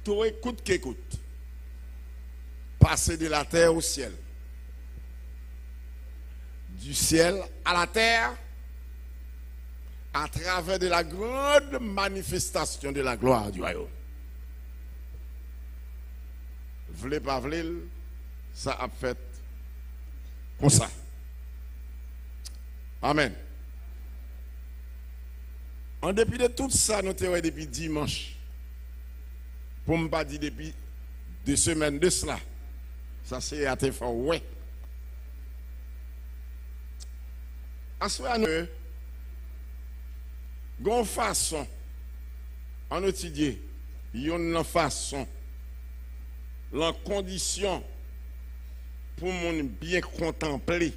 Tout écoute qu'écoute. Passer de la terre au ciel. Du ciel à la terre, à travers de la grande manifestation de la gloire du royaume. V'lez pas v'lez, ça a fait comme ça. Amen. En dépit de tout ça, nous avons depuis dimanche. Pour ne pas dire depuis 2 semaines de cela. Ça c'est à te faire, ouais. À ce moment-là, gon façon en étudier, une façon, la condition pour mon bien contempler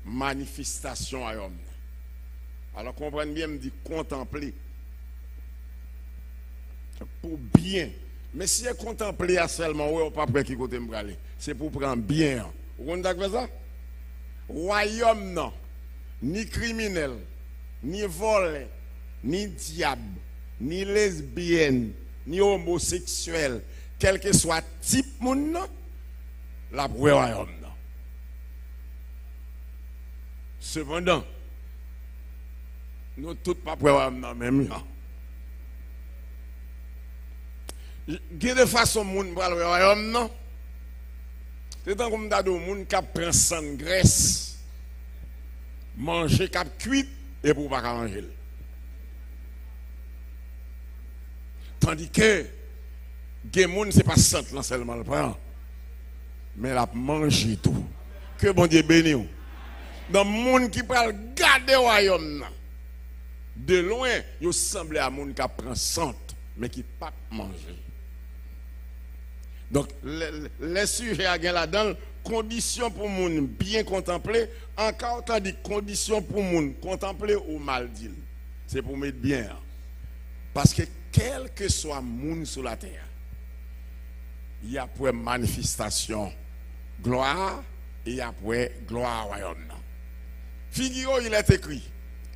manifestation à l'homme. Alors comprenez bien, me dit contempler pour bien. Mais si elle contempler seulement, ouais, on pas prêt qui côté me aller. C'est pour prendre bien. Vous comprenez ça? Royaume non, ni criminel, ni volé, ni diable, ni lesbienne, ni homosexuel, quel que soit type moun non, la royaume non. Cependant, nous tous pas royaume non même là. Il y a de façon moun pour le royaume non. C'est tant comme d'ado moun qui prend sang graisse, manger cap cuit et pour pas manger. Tandis que des moun c'est pas sant là seulement le prend, mais la manger tout. Que bon Dieu bénisse. Dans moun qui parle garder royaume là. De loin, il semble à moun qui prend sant mais qui pas manger. Donc, les sujets à là-dedans, conditions pour moun bien contempler, encore tant de conditions pour moun contempler ou mal dit. C'est pour mettre bien. Parce que quel que soit moun sur la terre, il y a pour manifestation gloire et il y a pour gloire royaume. Figurez, il est écrit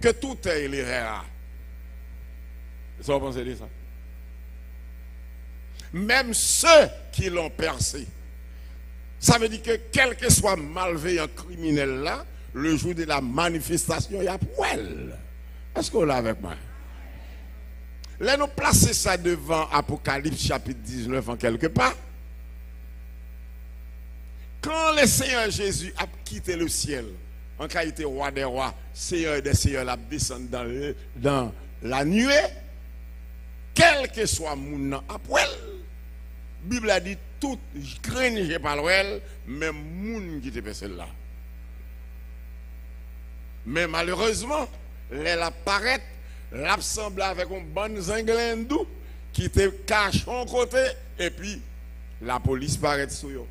que tout est il ira. Ça vous pensez de ça? Même ceux qui l'ont percé. Ça veut dire que quel que soit malveillant criminel là, le jour de la manifestation, il y a poil. Est-ce qu'on l'a avec moi? Là, nous placer ça devant Apocalypse chapitre 19 en quelque part. Quand le Seigneur Jésus a quitté le ciel, en qualité roi des rois, Seigneur des seigneurs, a descendu dans la nuée, quel que soit mon à poil, la Bible a dit tout crainte par l'ouel, même moun qui était passé là. Mais malheureusement, elle apparaît, l'assemble avec un bon zinglendou qui te cache en côté et puis la police paraît sur eux.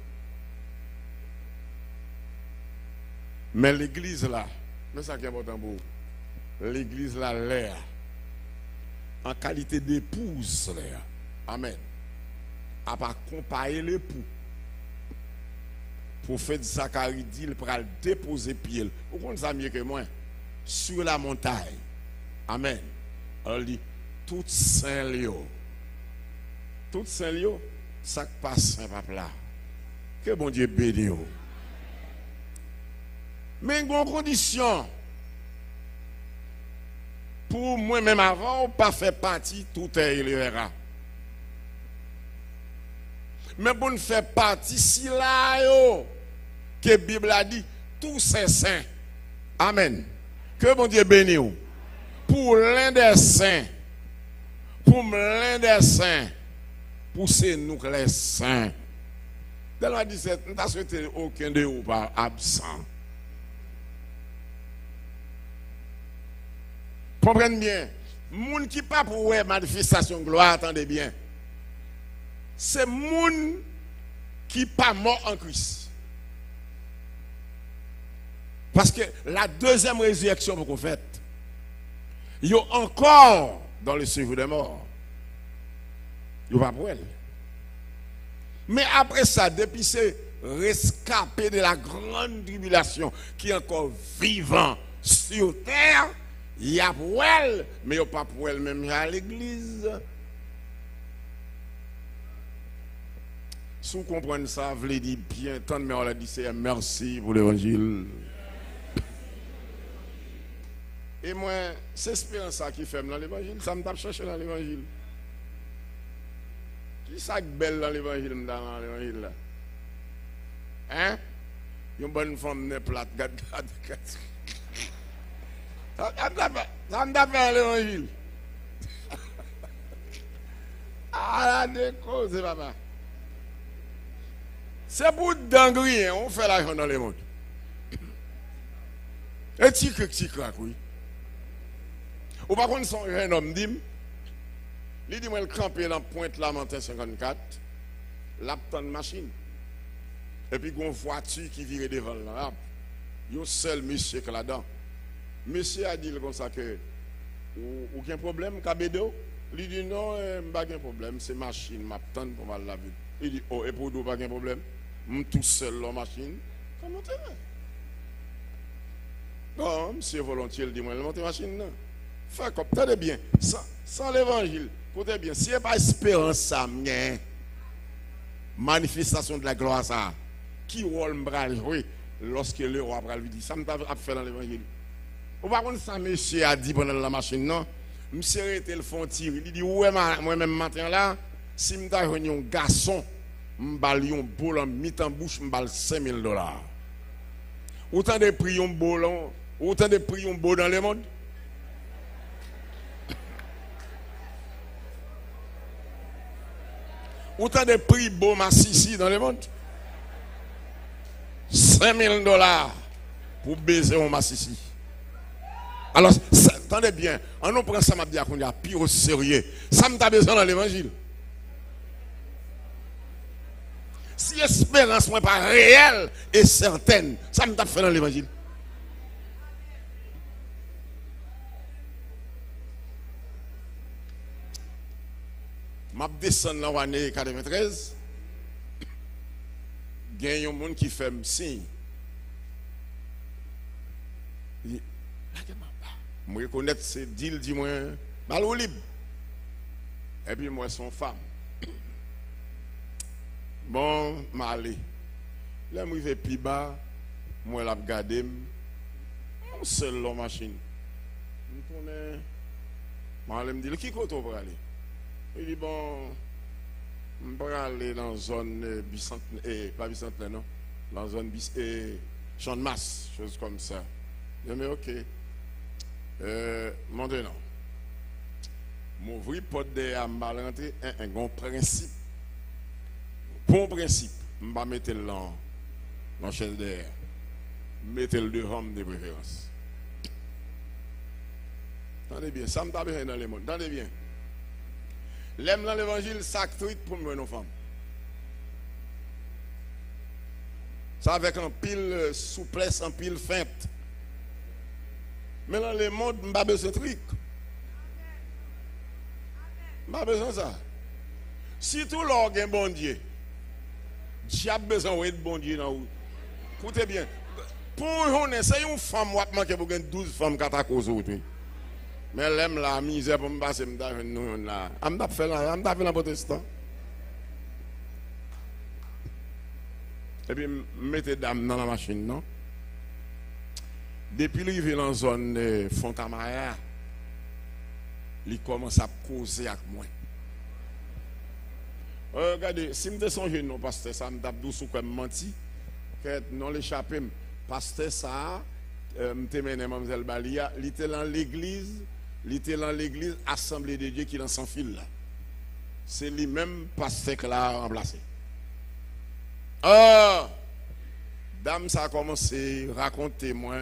Mais l'église là, mais ça qui est important pour vous, l'église là, l'air, en qualité d'épouse, l'air. Amen. A pas comparer l'époux. Prophète Zacharie dit, il pourra déposer pied. Vous comprenez ça mieux que moi? Sur la montagne. Amen. On dit, tout Saint-Léo. Tout Saint-Léo, ça passe Saint-Papa là. Que bon Dieu bénisse. Mais une condition. Pour moi-même avant, pas faire partie, tout est il verra. Mais pour nous faire partie, si là, que la Bible a dit, tout c'est saint. Amen. Que bon Dieu bénisse. Pour l'un des saints, pour l'un des saints, pour c'est nous les saints. Dans la 17, nous n'avons souhaité aucun de vous pas absent. Comprenez bien. Moun qui pas pour manifestation gloire, attendez bien. C'est moun qui pas mort en Christ. Parce que la deuxième résurrection que vous faites, il y a encore dans le séjour des morts. Il n'y a pas pour elle. Mais après ça, depuis c'est rescapé de la grande tribulation qui est encore vivant sur terre, il y a pour elle, mais il n'y a pas pour elle même à l'église. Si vous comprenez ça, vous voulez dire bien, tant de mais on l'a dit, c'est merci pour l'évangile. Et moi, c'est l'espérance qui fait dans l'évangile. Ça me tape chercher dans l'évangile. Qui ça belle dans l'évangile, dans l'évangile là? Hein? Une bonne femme n'est plate, gade. Ça me tape dans l'évangile. Ah, la déco, c'est papa. C'est pour dangrer, on fait l'argent dans le monde. Et tu craques, oui. Ou par contre, son jeune homme dit, il dit, moi, le campé dans Pointe Lamentin 54, l'apton de machine. Et puis, il y a une voiture qui vire devant là. Il y a un seul monsieur qui est là-dedans. Monsieur a dit comme ça que, aucun problème, Kabedo? Il dit, non, pas de problème, c'est machine, m'attend pour mal laver. Il dit, oh, et pour nous, pas de problème, je suis tout seul dans la machine. Comment tu fais? Bon, monsieur volontiers, il dit, moi, je monte la machine, non. Fais comme, tenez bien, sans l'évangile, écoutez bien, s'il n'y a pas espérance, ça, manifestation de la gloire, ça, qui rôle me jouer lorsque le roi lui dit, ça me fait dans l'évangile. Ou par contre, ça, monsieur a dit pendant la machine, non, monsieur a été le fond tirer, il dit, ouais, moi-même, matin là, si je suis un garçon, je vais un bol en mi-temps bouche, je vais $5,000. Autant de prix un bol, autant de prix un bol dans le monde. Autant de prix beau massissi dans le monde. $5,000 pour baiser un massissi. Alors, attendez bien, on nous prend ça, m'a dit qu'on est pire au sérieux. Ça me t'a besoin dans l'évangile. Si l'espérance n'est pas réelle et certaine, ça me t'a fait dans l'évangile. Je descends dans l'année 93. Il y a un monde qui fait un signe. Je reconnais ces deals, dis-moi, mal ou libre. Et puis moi, son femme. Bon, je allé. Là, je vais plus bas. Moi, je regardé. Je suis seul dans la machine. Je me dis, qui côté pour aller? Il dit, bon, je vais aller dans la zone bicentenaire, pas bicentenaire, non, dans la zone champ de masse, chose comme ça. Je dis, ok. Maintenant, m'ouvrir porte de à mal rentrer, un bon principe. Bon principe, je vais mettre le dans la chaise d'air. Mettez-le devant de préférence. Attendez bien, ça me tape dans les mondes. Attendez bien. L'aime dans l'évangile, ça truc pour me nos femmes. Ça avec un pile souplesse, un pile feinte. Mais dans le monde, je n'ai pas besoin de truc. Je n'ai pas besoin de ça. Si tout l'orgue est bon Dieu, j'ai besoin de bon Dieu dans vous. Écoutez bien. Pour une c'est une femme qui manque pour 12 femmes qui attaquent aux autres. Mais l'aime la misère pour me passer, je me fait la protestant. Et puis, mettez dame dans la machine, non? Depuis qu'il est dans la zone de Fontamaya, il commence à causer avec moi. Regardez, si je songe non, pasteur, ça me tape douce ou comme menti, que non l'échappé, pasteur, ça, je mené Mme Balia, il était dans l'église. Il était dans l'église Assemblée de Dieu qui est dans son fil là. C'est lui-même pasteur qui l'a remplacé. Dame, ça a commencé à raconter moi,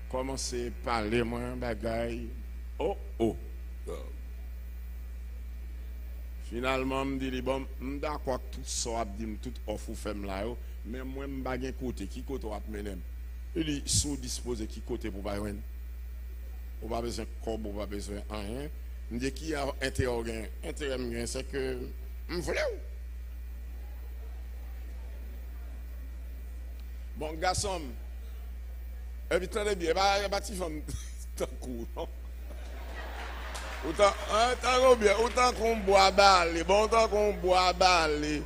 commencé à parler moi, bagaille. Oh. Finalement, je me dis, bon, je suis d'accord que tout ça, tout offre femme là, mais moi, je ne sais pas côté, qui côté va mener. Il dit, sous-disposé, qui côté pour pas on n'a pas besoin de corps, on n'a pas besoin de rien. Je dis qui a intérêt, c'est que je voulais. Bon, garçon, et puis très bien, il y a pas de femme tant court. Autant qu'on boit balle, bon, autant qu'on boit balle.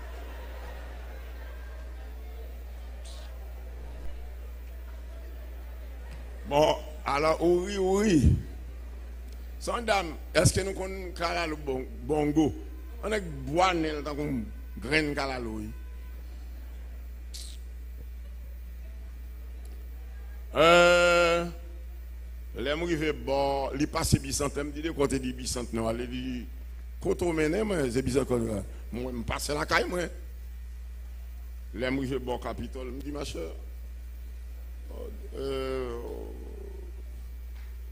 Bon, alors, oui. Son dame, est-ce que nous connaissons Kalalo Bongo? On a bois dans une graine Kalalo. Les gens qui font bon, ils passent bicentenaire, ils disent côté du bicentenaire, ils disent quand on mène, c'est bicentenaire. Moi, je passe la caille, moi. Les gens qui font bon Capitole, je dis ma chère.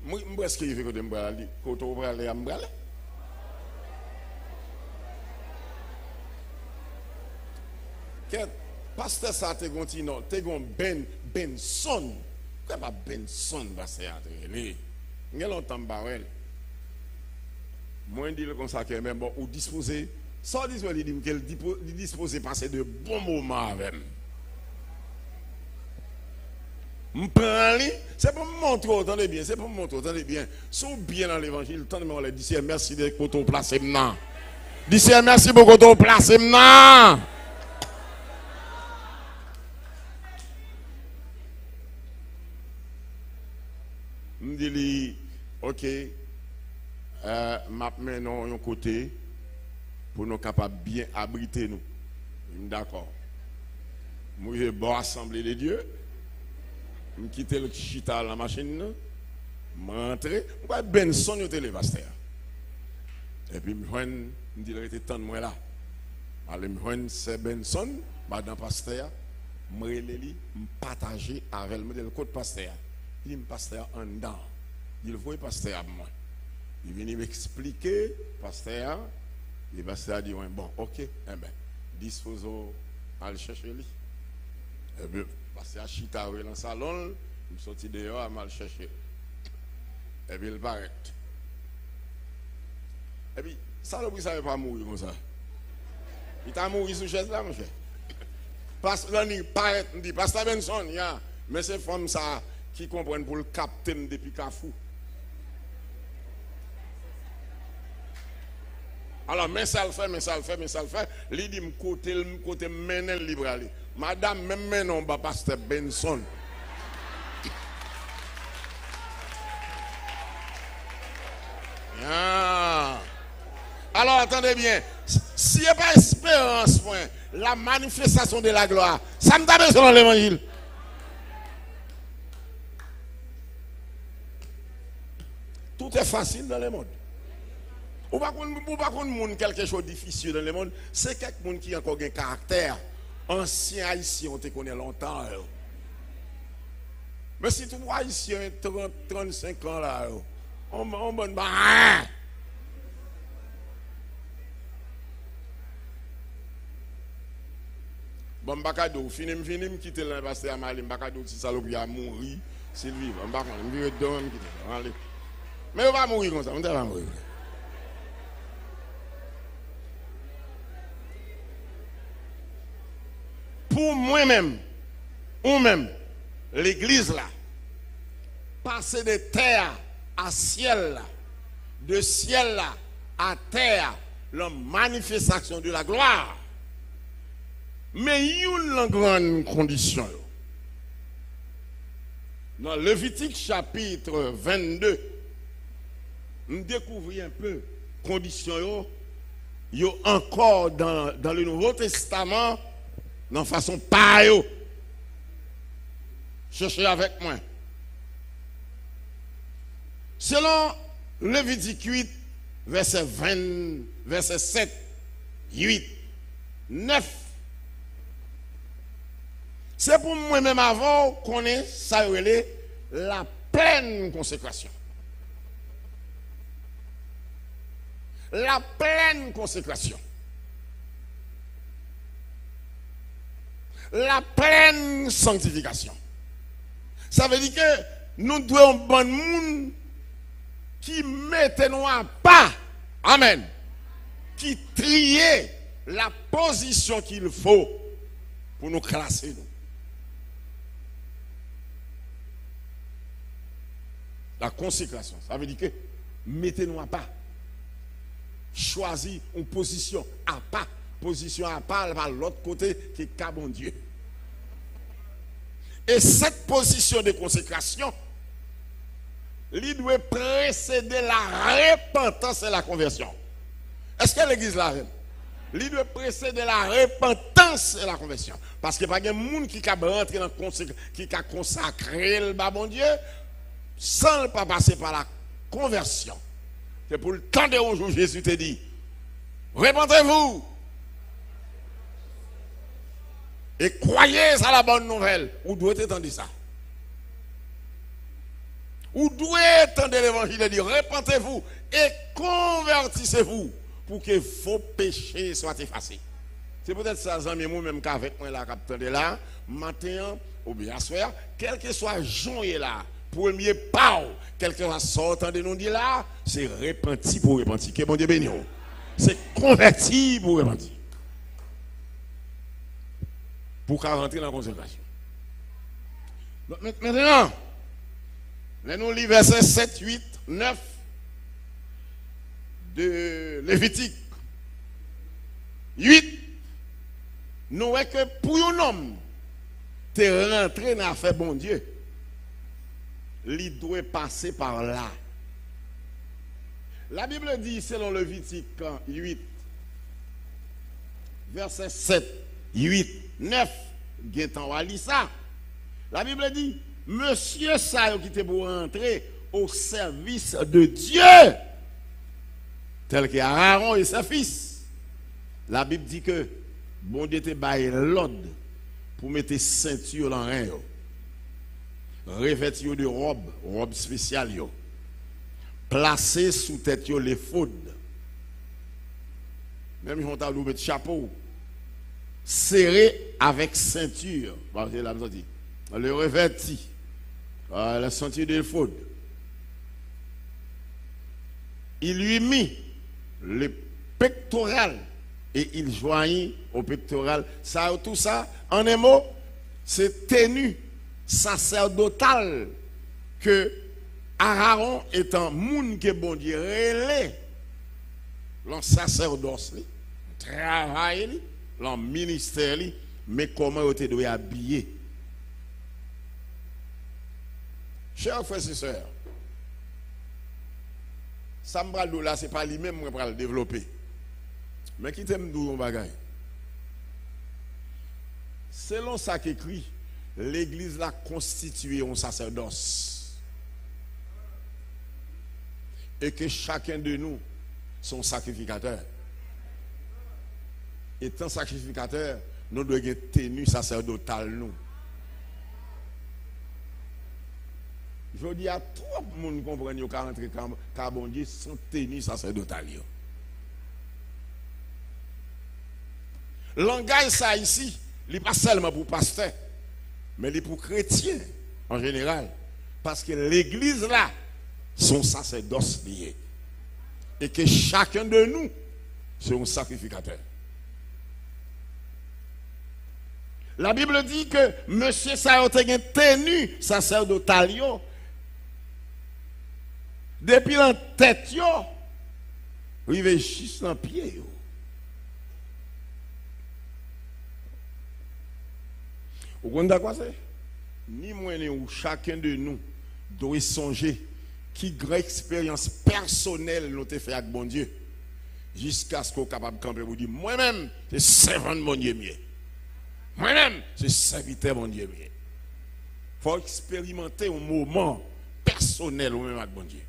Moi, est-ce qu'il fait que je me balade? Quand on va aller à me balader? Quel pasteur ça te continue? Tu as Benson. Pourquoi pas Benson va se atteler? Il y a longtemps barrel. Moi je dis comme ça que même bon ou disposer ça dit il dit qu'elle disposer passer de bons moments avec. C'est pour me montrer, attendez bien, c'est pour me montrer, attendez bien. Sous bien dans l'évangile, tant de me dit merci de pour ton placer maintenant. Dis merci beaucoup ton placer maintenant. Je dis, ok, m'a maintenant un côté pour nous capables bien abriter nous. D'accord. Moi, je vais bon assembler les dieux. Je quitte le chita la machine. Je rentre. Je Benson au télévaster. Et puis, je dis, il était temps de moi là. Allez, je c'est Benson, madame pasteur. Je partager avec le code pasteur. Il me pasteur en dedans. Il voit pasteur à moi. Il vient m'expliquer, pasteur. Le pasteur dit, bon, ok, eh bien, disposons à le chercher lui. Et bien, pasteur chita dans le salon, il sortit dehors à mal chercher. Et puis il paraît. Et puis, ça ne savait pas mourir comme ça. Il t'a mouru sous chaise là, mon cher. Pasteur, il paraît, il dit, pasteur Benson, mais c'est femme ça qui comprennent pour le capitaine depuis Kafou. Alors, mais ça le fait. Il dit, côté mener le libre aller. Madame, même maintenant, pasteur Benson. Alors, attendez bien. S'il n'y a pas espérance, la manifestation de la gloire, ça me tape sur l'évangile. Tout est facile dans le monde. Ou pas qu'on quelque chose de difficile dans le monde, c'est quelqu'un qui a encore un caractère. Ancien haïtien, on te connaît longtemps. Mais si tu vois haïtien 30, 35 ans là, on va pas. Bon, Bakado, finim, quitte le pasteur Amali, Bakado, si salopi a mouru, Sylvie, on va mourir dedans, quitte. Mais on va mourir comme ça, on va mourir. Pour moi-même, ou même, l'église là, passer de terre à ciel là, de ciel là à terre, la manifestation de la gloire. Mais il y a une grande condition. Dans Lévitique chapitre 22, nous découvrons un peu les conditions. Il y a encore dans le Nouveau Testament, de façon pareille. Cherchez avec moi. Selon Lévitique 8, verset 7, 8, 9. C'est pour moi-même avant qu'on ait ça la pleine consécration. La pleine consécration. La pleine sanctification. Ça veut dire que nous devons bon monde qui mettent nous à pas. Amen. Qui trier la position qu'il faut pour nous classer nous. La consécration, ça veut dire que mettez-nous à pas. Choisir une position à pas. Position à pas par l'autre côté qui est bon Dieu. Et cette position de consécration, il doit précéder la repentance et la conversion. Est-ce que l'église là? Il doit précéder la repentance et la conversion. Parce qu'il n'y a pas de monde qui a rentré dans qui a consacré le bon Dieu sans ne pas passer par la conversion. C'est pour le temps de jour Jésus te dit, repentez-vous et croyez à la bonne nouvelle. Où doit entendre ça? Où doit entendre l'évangile et dire, repentez-vous et convertissez-vous pour que vos péchés soient effacés. C'est peut-être ça, amis, moi-même, qu'avec moi, là, capitaine de là, matin, ou bien soir, quel que soit jour là, premier pas, quel que soit sortant de nous dit là, c'est repenti pour repentir. Que bon Dieu béni. C'est converti pour repentir. Pour qu'à rentrer dans la consécration. Maintenant, nous lisons versets 7, 8, 9 de Lévitique 8. Nous voyons que pour un homme, te rentrer dans l'affaire bon Dieu, il doit passer par là. La Bible dit, selon Lévitique 8, verset 7, 8, 9, la Bible dit, monsieur Sayo qui était pour rentrer au service de Dieu, tel que Aaron et ses fils. La Bible dit que bon Dieu te baille l'ordre pour mettre ceinture dans rien, revêtir de robe spéciale, placer sous tête les faudes, même ils vont mettre chapeau, serré avec ceinture, le revêti, la ceinture de faude. Il lui mit le pectoral et il joignit au pectoral. Ça, tout ça, en un mot, c'est tenue sacerdotale que Aaron étant moun que bon Dieu relais l'en sacerdoce, travail, l'en ministère, mais comment il doit habiller. Chers frères et sœurs, Sambrado là, ce n'est pas lui-même qui va le développer. Mais qui t'aime d'où on bagaille? Selon ça qu'écrit, l'église l'a constitué un sacerdoce. Et que chacun de nous sont sacrificateurs. Étant sacrificateur, nous devons être tenus sacerdotales nous. Je dis à tout le monde comprendre qu'il y a rentré car bon Dieu sans tenue sacerdotale. Langage ça ici, il n'est pas seulement pour pasteur, mais il est pour chrétiens en général. Parce que l'église là, son sacerdoce lié. Et que chacun de nous, c'est un sacrificateur. La Bible dit que monsieur Sayo a tenu sacerdotal depuis la tête, il va juste dans le pied. Vous comprenez quoi c'est? Ni moi ni ou chacun de nous doit songer qui grande expérience personnelle nous avons fait avec bon Dieu jusqu'à ce qu'on soit capable de camper pour dire moi-même c'est servant de mon Dieu mieux. Moi-même c'est serviteur de mon Dieu mieux. Il faut expérimenter un moment personnel ou même avec bon Dieu.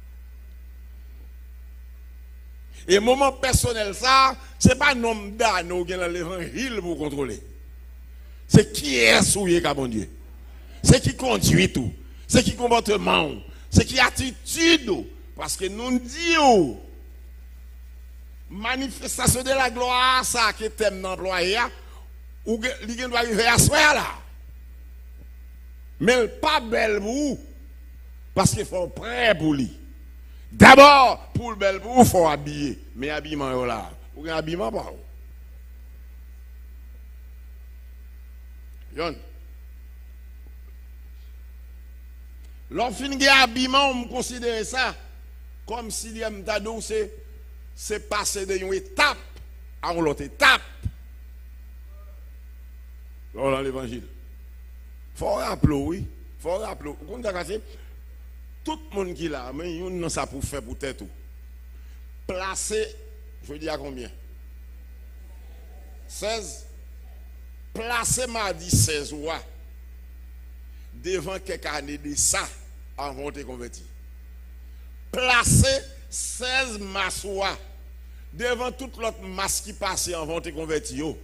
Et moment personnel ça, ce n'est pas un homme d'anneau qui est dans l'évangile pour contrôler. C'est qui est souillé comme bon Dieu. C'est qui conduit tout. C'est qui comportement. C'est qui attitude. Parce que nous disons, manifestation de la gloire, ça qui est employé, ou il doit arriver à soi là. Mais pas belle pour vous. Parce qu'il faut prêt pour lui. D'abord, pour le bel pour il faut habiller. Mais habillement là. Ou un habillement pas. Lorsqu'on fait un habillement, on considère ça comme si c'est passer d'une étape à une autre étape. Dans l'évangile. Il faut rappeler, oui. Il faut rappeler. Tout le monde qui est là, mais il y a ça pour faire pour tête tout. Placer, je veux dire à combien? 16. Placer mardi 16 ouah devant quelques années de ça avant de te convertir. Placer 16 massois devant toute l'autre masse qui passe avant de te convertir.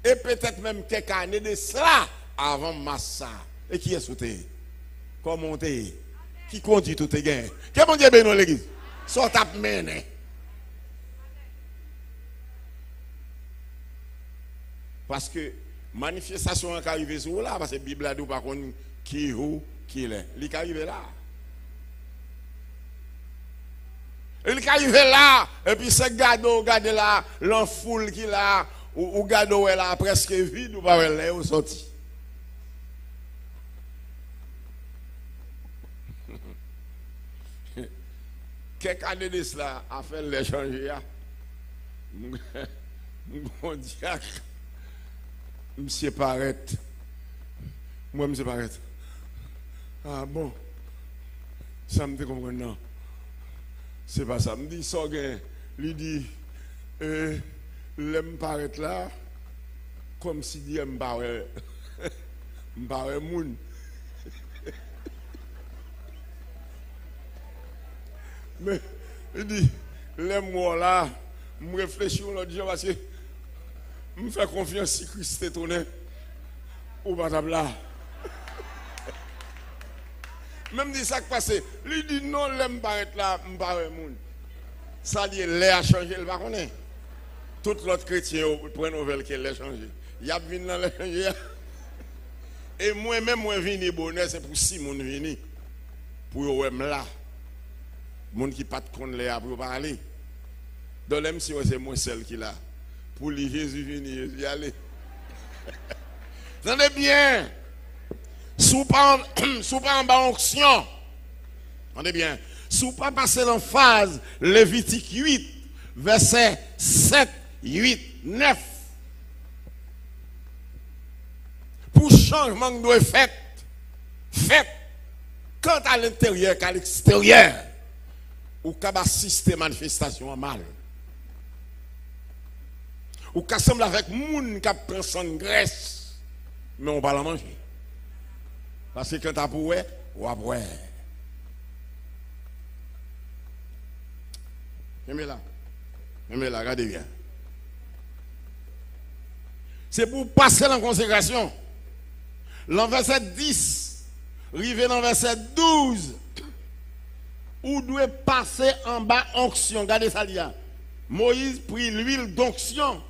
Et peut-être même quelques années de cela avant massa. Et qui est sauté? Comment t'es? Qui conduit tout tes gains? Qu'est-ce que Dieu bénit l'église? Sort à mener. Parce que manifestation qui arrive sur là, parce que la Bible a dit par contre qui est où, qui est là. Il est arrivé là. Il est arrivé là, et puis ce gado, regardez là, l'enfoule qui là, ou gado est là presque vide, ou pas là, ou sorti. Quelques années de cela, a fait l'échanger. Mon diacre, monsieur Parette. Moi, monsieur Parette. Ah bon, ça me fait comprendre, non. C'est pas ça. Me dit, ça, lui dit, l'aime paraître là, comme si dit, me paraît moun. Mais, il dit, l'aime-moi là, me réfléchis l'autre jour parce que me fait confiance si Christ est tourné ou pas là. Même dit ça qui passe, lui dit non, l'aime paraître là, me paraît moun. Ça dit, l'air a changé, il va connaître. Tout l'autre chrétien prend nouvelle qu'il a changé. Il y a venu dans le changé. Et moi-même, moi vini bonheur, c'est pour si mon vini. Pour eux là. Moun qui pas de compte là pour parler. Dans l'aime si c'est moi seul qui là. Pour lui Jésus vini, Jésus aller. Attendez bien. Sous pas en bas onction. Attendez bien. Sous pas passer en phase Lévitique 8, verset 7, 8, 9. Pour changement que doit fait, fait, quant à l'intérieur qu'à l'extérieur, ou qu'à assister manifestation en mal. Ou qu'à semble avec moun qui prend son graisse, mais on va la manger. Parce que quand tu as pour ou à boire. Aimez là, regardez bien. C'est pour passer dans la consécration. Dans verset 10, arrivé dans verset 12, où doit passer en bas onction. Regardez ça là. Moïse prit l'huile d'onction.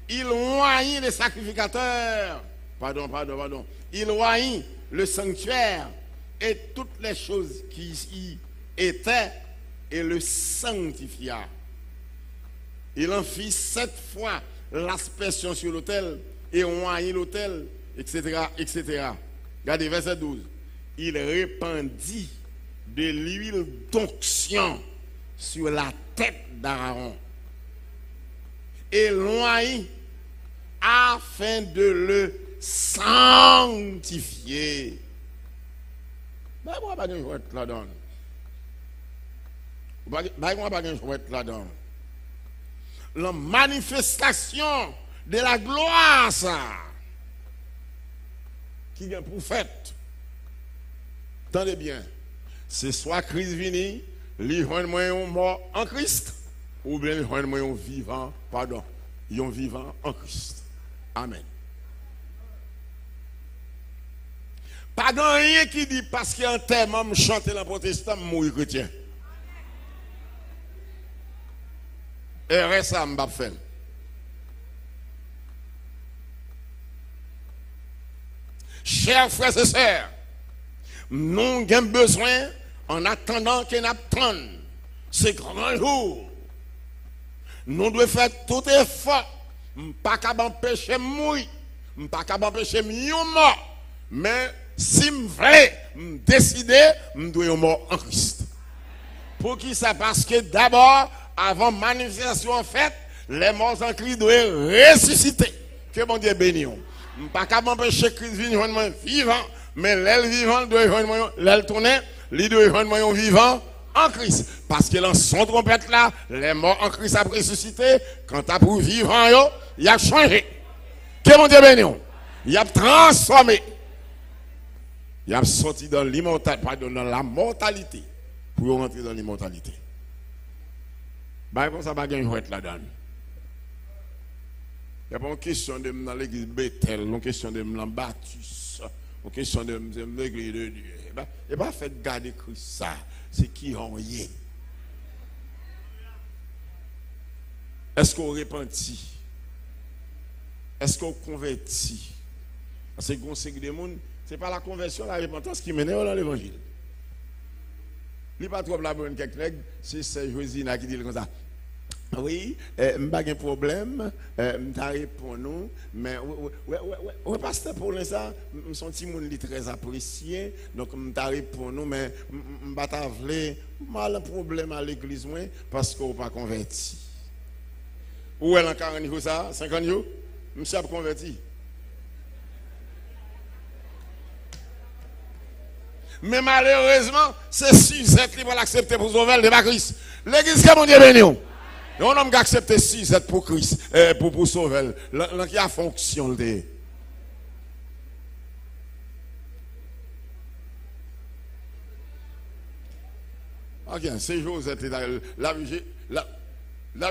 Il oignit les sacrificateurs. Pardon. Il oignit le sanctuaire et toutes les choses qui y étaient et le sanctifia. Il en fit 7 fois l'aspersion sur l'autel et oignit l'autel, etc., etc. Regardez verset 12. Il répandit de l'huile d'onction sur la tête d'Aaron et l'oignit afin de le sanctifier. Mais moi, pas de chouette là-dedans. Moi, pas de chouette là-dedans. La manifestation de la gloire, ça, qui est pour fait. Attendez bien. C'est soit Christ vini, lui rend un mort en Christ, ou bien lui rend un vivant, pardon, un vivant en Christ. Amen. Pas de rien qui dit parce qu'un terme me chante dans le protestant, mourir chrétien. Et reste ça, je vais faire. Chers frères et sœurs, nous avons besoin, en attendant qu'on attende ce grand jour, nous devons faire tout effort. Pas qu'à m'empêcher de mourir, pas qu'à m'empêcher de mort, mais si je veux décider, je dois mort en Christ. Pour qui ça? Parce que d'abord, avant manifestation en fait, les morts en Christ doivent ressusciter. Que mon Dieu bénisse. Pas qu'à m'empêcher Christ vivant, mais l'aile vivant doit l'aile tourner, Les deux événements vivants en Christ. Parce que dans son trompette là, les morts en Christ a ressuscité. Quand t'as pour vivant, il a changé. Que mon Dieu béni. Il a transformé. Il a sorti dans l'immortalité, dans la mortalité, pour rentrer dans l'immortalité. Bah, comme ça, pas gagner jouet là-dedans. Il n'y a pas une question de dans l'église Bethel, une question de dans Baptiste, une question de l'église de Dieu. Il n'y a pas fait garder Christ ça. C'est qui en y est. Est-ce qu'on repentit? Est-ce qu'on convertit? Parce que ce n'est pas la conversion, la repentance qui mène dans l'évangile. Il n'y a pas trop la bonne quelques règles, c'est Josina qui dit comme ça. Oui, je n'ai pas de problème, je réponds nous, mais oui, pasteur, pour l'instant, je suis un petit monde très apprécié, donc je réponds nous, mais je n'ai pas de problème à l'église, parce qu'on n'est pas converti. Où est-ce 40 jours ça? 50 jours? Je suis converti. Mais malheureusement, c'est Suzette qui va l'accepter pour sauver de Christ. L'église, que mon Dieu béni. On a accepté Suzette pour Christ, pour sauver. Là, qui a fonctionné. Ok, c'est Josette, la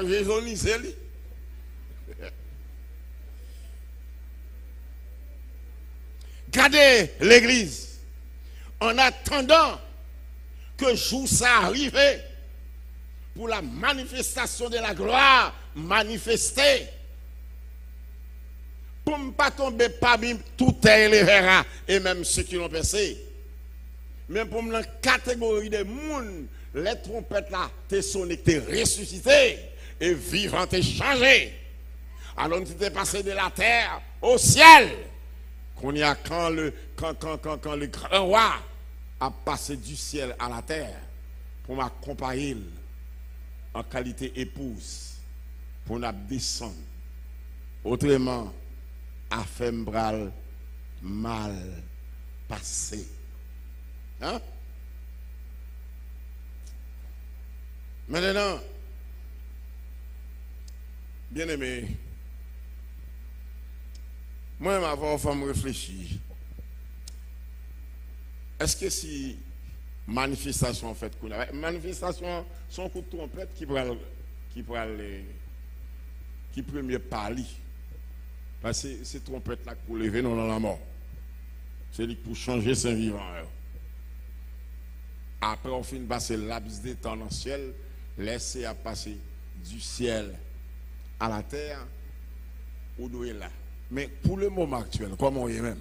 vie jaunissée. Gardez l'église. En attendant que jour ça arrive pour la manifestation de la gloire manifestée. Pour ne pas tomber parmi tout les verra et même ceux qui l'ont percé. Mais pour la catégorie des monde, les trompettes là, t'es sonné, t'es ressuscité et vivant, t'es changé. Alors tu t'es passé de la terre au ciel. Qu'on y a quand le grand roi a passé du ciel à la terre pour m'accompagner en qualité épouse pour nous descendre. Autrement, a fait mal passé. Hein? Maintenant, bien aimé, moi, ma femme réfléchir. Est-ce que si manifestation en fait, manifestation, son coup de trompette qui peut mieux parler. Parce que c'est trompette là pour lever non dans la mort. C'est lui pour changer son vivant. Après, on finit de passer l'abus des temps dans le ciel, laisser à passer du ciel à la terre, ou d'où est là. Mais pour le moment actuel, comment on est même?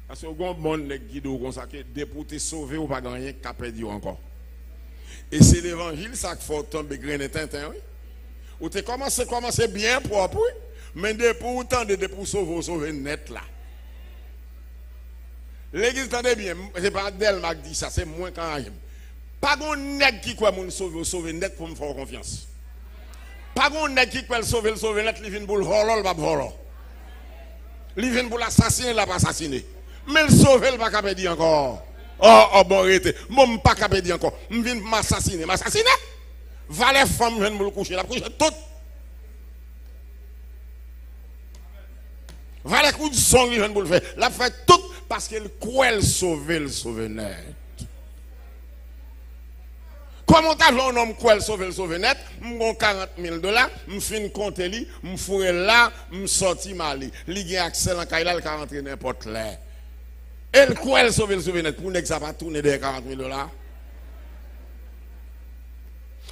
Parce que bon monde qui doit consacrer député sauvé ou pas gagner qu'à perdre encore. Et c'est l'évangile ça qu'il faut tomber grain et tintin, oui. Ou tu commencé bien propre, oui. Mais pour autant de pour sauver net là. L'église tendez bien, c'est pas Delma qui dit ça, c'est moins quand même. Pas gon nèg qui quoi mon sauver net pour me faire confiance. Pas gon nèg qui peut sauver net, il vient pour le voler, pas voler. Il vient pour l'assassiner, l'a pas assassiner. Mais le sauver, il va pas dire encore. Oh, bon, arrêtez. Moi, je ne pas dire encore. Je viens m'assassiner. M'assassiner? Va les femmes, je viens me le coucher. La coucher tout. Va les coups de sang, je viens me le faire. La fait tout parce qu'elle croit le sauver net. Comment t'as un homme qui le sauver net? Je prends 40 000 $, je fais une compte, je fous là, je sortis Mali. Il y a accès à la il peut rentrer n'importe là. Elle quoi elle sauve le net pour ne pas tourner des 40 000 $.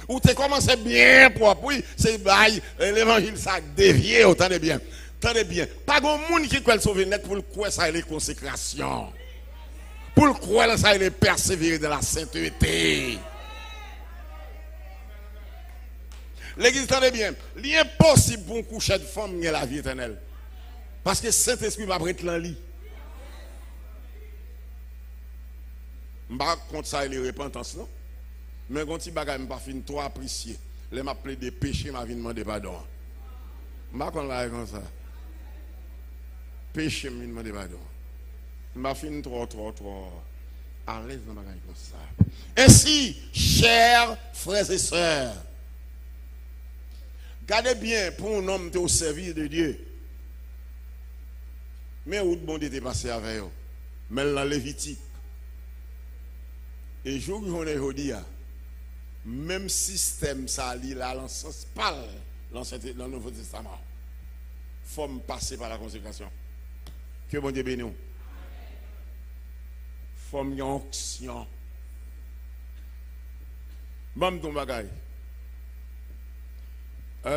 Ou tu commencé bien propre, oui, c'est l'évangile ça dévié, attendez bien. Attendez bien. Pas grand monde qui peut le sauver net pour le quoi ça les consécration. Pour le quoi ça les persévérer dans la sainteté. L'église, attendez bien. Il est impossible pour un coucher de femme gagner la vie éternelle. Parce que Saint-Esprit va prêter dans le lit. Je ne sais pas contre ça et les repentances, non? Mais quand il ne pas fin trop apprécié, les m'a appelé des péchés, m'a demandé pardon. Je ne sais pas comme ça. Péché, m'a demandé pardon. m'a fini trop à l'aise dans ma comme ça. Ainsi, chers frères et sœurs, gardez bien pour un homme au service de Dieu. Mais où de bon Dieu est passé avec eux? Mais dans Lévitique. Et jour où on est aujourd'hui, même système ça lit là, dans le sens pas dans le Nouveau Testament. Il faut passer par la consécration. Que bon Dieu bénisse nous. Il faut une onction. Bam ton bagay.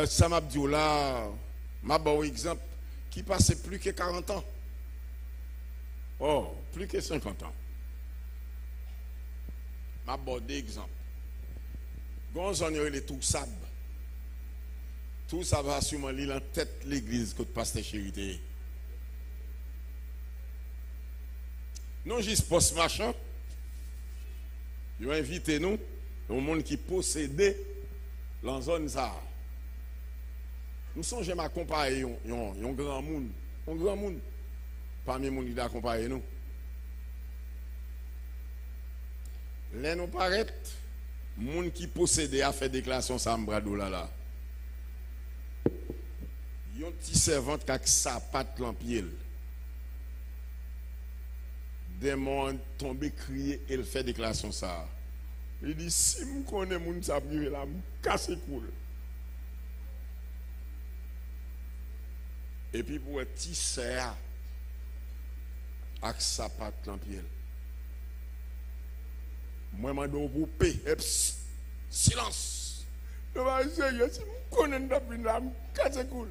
Ça m'a dit là, m'a bon exemple qui passait plus que 40 ans. Oh, plus que 50 ans. M'a bon exemple. Gonzon les tout sab. Tout ça va sûrement lire en tête l'église que le pasteur Chérité. Non juste post machin. Ils ont invité nous, au monde qui possédait la zone ça. Nous sommes jamais accompagnés un grand monde, parmi les gens qui accompagnent nous. Là nous paraît, les gens qui possédaient a fait déclaration ça m'brado là. Yon petit servante qui a sa patte dans pied. Démon tombé crier et il fait déclaration ça. Il dit si je connais moun ça privé là, je casse cool. Et puis pour un petit serre avec sa patte dans pied. Moi je dois vous payer. Silence. Je vais essayer si je connais là, je casse cool.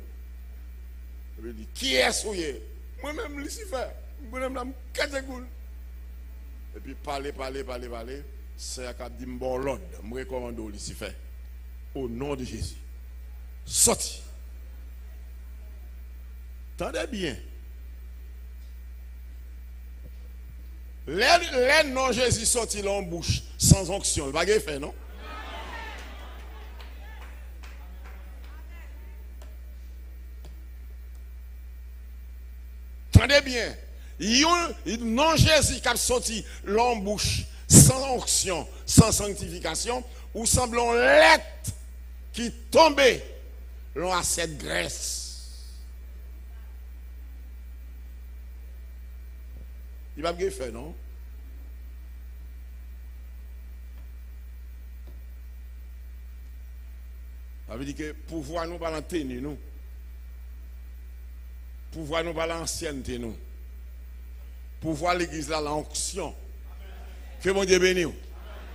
Il dit qui est souillé? Moi-même Lucifer. Moi-même je casse cool. Et puis parler. C'est à dit bon l'ordre, je recommande au Lucifer. Au nom de Jésus. Sorti. Tendez bien. Les non Jésus sorti en bouche sans onction. Il va pas faire, non? Tendez bien. Non Jésus qui a sorti l'embouche sans onction, sans sanctification, ou semblant l'être qui tombait l'on a cette graisse. Il va bien faire, non? Ça veut dire que pouvoir nous pas l'antenne, nous. Pouvoir nous pas l'ancienneté, nous. Pouvoir l'église là, l'onction. Que mon Dieu bénisse.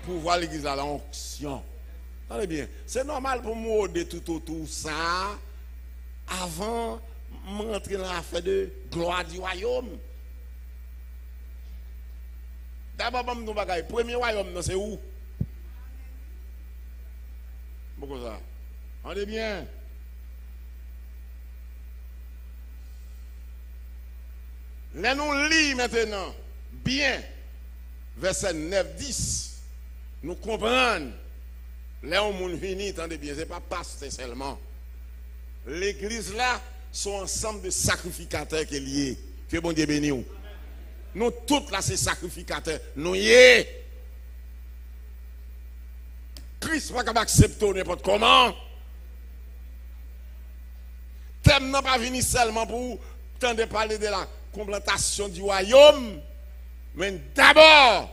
Pouvoir l'église là, l'onction. Allez bien. C'est normal pour moi de tout autour ça. Avant, m'entrer dans l'affaire de gloire du royaume. D'abord, le premier royaume, c'est où? Pourquoi ça? On est bien. Là, nous lisons maintenant, bien, verset 9-10, nous comprenons. Là, on monde fini, attendez bien, ce n'est pas pasteur seulement. L'église là, sont ensemble de sacrificateurs qui sont liés. Que bon Dieu bénisse. Nous, toutes là, ces sacrificateurs, nous y est. Christ n'est pas accepter n'importe comment. Thème n'a pas venu seulement pour tenter de parler de la complantation du royaume, mais d'abord,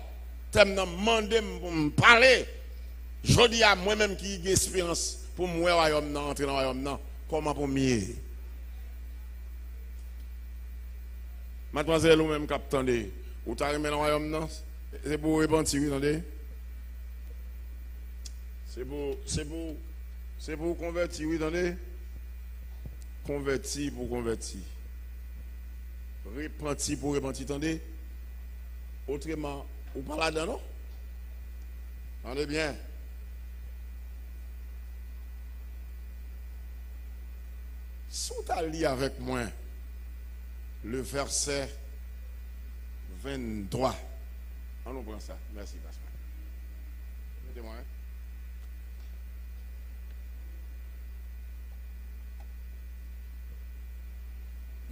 thème n'a demandé pour me parler. Je dis à moi-même qui ai expérience pour moi royaume, entrer dans le royaume, comment pour mieux. Mademoiselle ou même capitaine, ou t'as remis dans le royaume, c'est pour repentir, oui, attendez. C'est pour convertir, oui, attendez. Convertir pour convertir. Repentir pour repentir, attendez. Autrement, ou pas là-dedans, non? Attendez bien. Si vous allez avec moi, le verset 23. On nous prend ça. Merci, pasteur. Mettez-moi.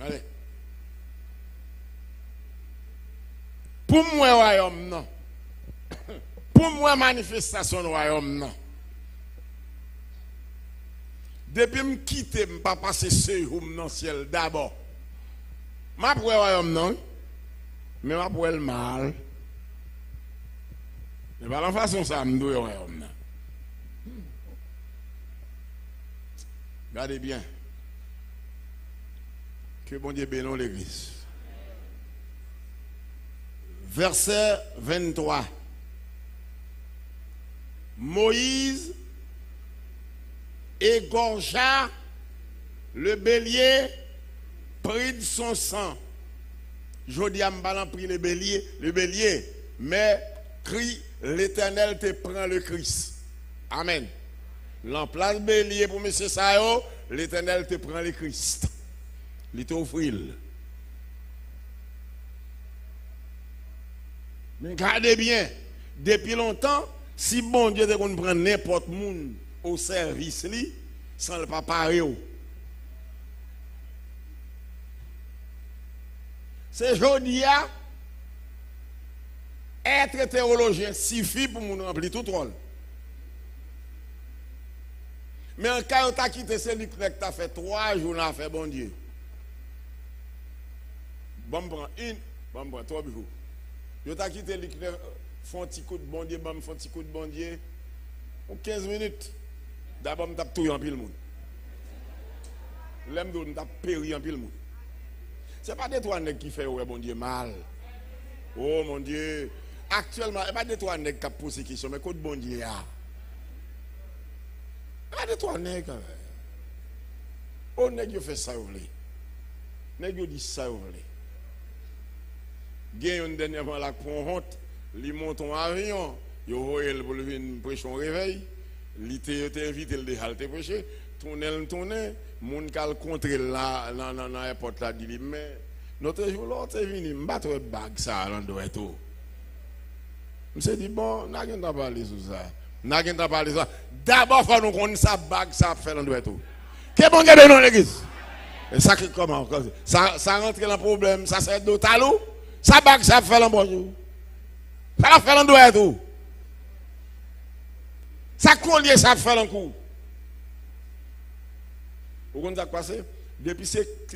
Allez. Pour moi, royaume, non. Pour moi, manifestation royaume, non. Depuis que je quitte, je ne pas passer ce room dans le ciel d'abord. Je ne pas royaume, non. Mais je ne le mal. Et par la façon, ça me doit royaume, non. Regardez bien. Que bon Dieu bénisse l'église. Verset 23. Moïse égorgea le bélier, prit de son sang. Je dis à Mbalan prit le bélier, mais crie l'Éternel te prend le Christ. Amen. L'emplace bélier pour M. Sayo, l'Éternel te prend le Christ. Il t'offre. Mais regardez bien, depuis longtemps, si bon Dieu te prend n'importe monde au service, sans le pas pareil. C'est aujourd'hui, être théologien suffit pour nous remplir tout rôle. Mais en cas où tu as quitté celui qui t'a fait 3 jours, là, fait bon Dieu. Bon, prends une, bon, prends 3 jours. Tu as quitté celui qui fait un petit coup de bon Dieu, bon, fait un petit coup de bon Dieu. 15 minutes. D'abord, je tape tout en pile monde. L'aime de nous tape péri en pile monde. Ce n'est pas des 3 nègres qui fait ouais bon Dieu mal. Oh mon Dieu. Actuellement, ce n'est pas des 3 nègres qui posent ces questions, mais quoi de bon Dieu a? Ce n'est pas des 3 nègres. Oh nègres fait ça vous voulez. Nègres dit ça vous voulez. Gagne une dernière fois la honte, li monte en avion, yo voyé pour le venir prêcher un réveil. Il était invité le halte prêcher, tourner, moun kal contre là dans l'aéroport là dit mais notre jour là c'est venu m'battre bag ça l'endroit tout. Je me suis dit bon, n'a rien à parler sur ça. N'a rien à parler ça. D'abord faut nous connaître ça bag ça fait l'endroit tout. Que bon que dans l'église. Et ça comment ça rentre dans le problème, ça c'est d'autres talou. Ça bag ça fait l'endroit tout. Ça fait l'endroit tout. Ça collier, ça fait un coup. Vous comprenez ce qui passe?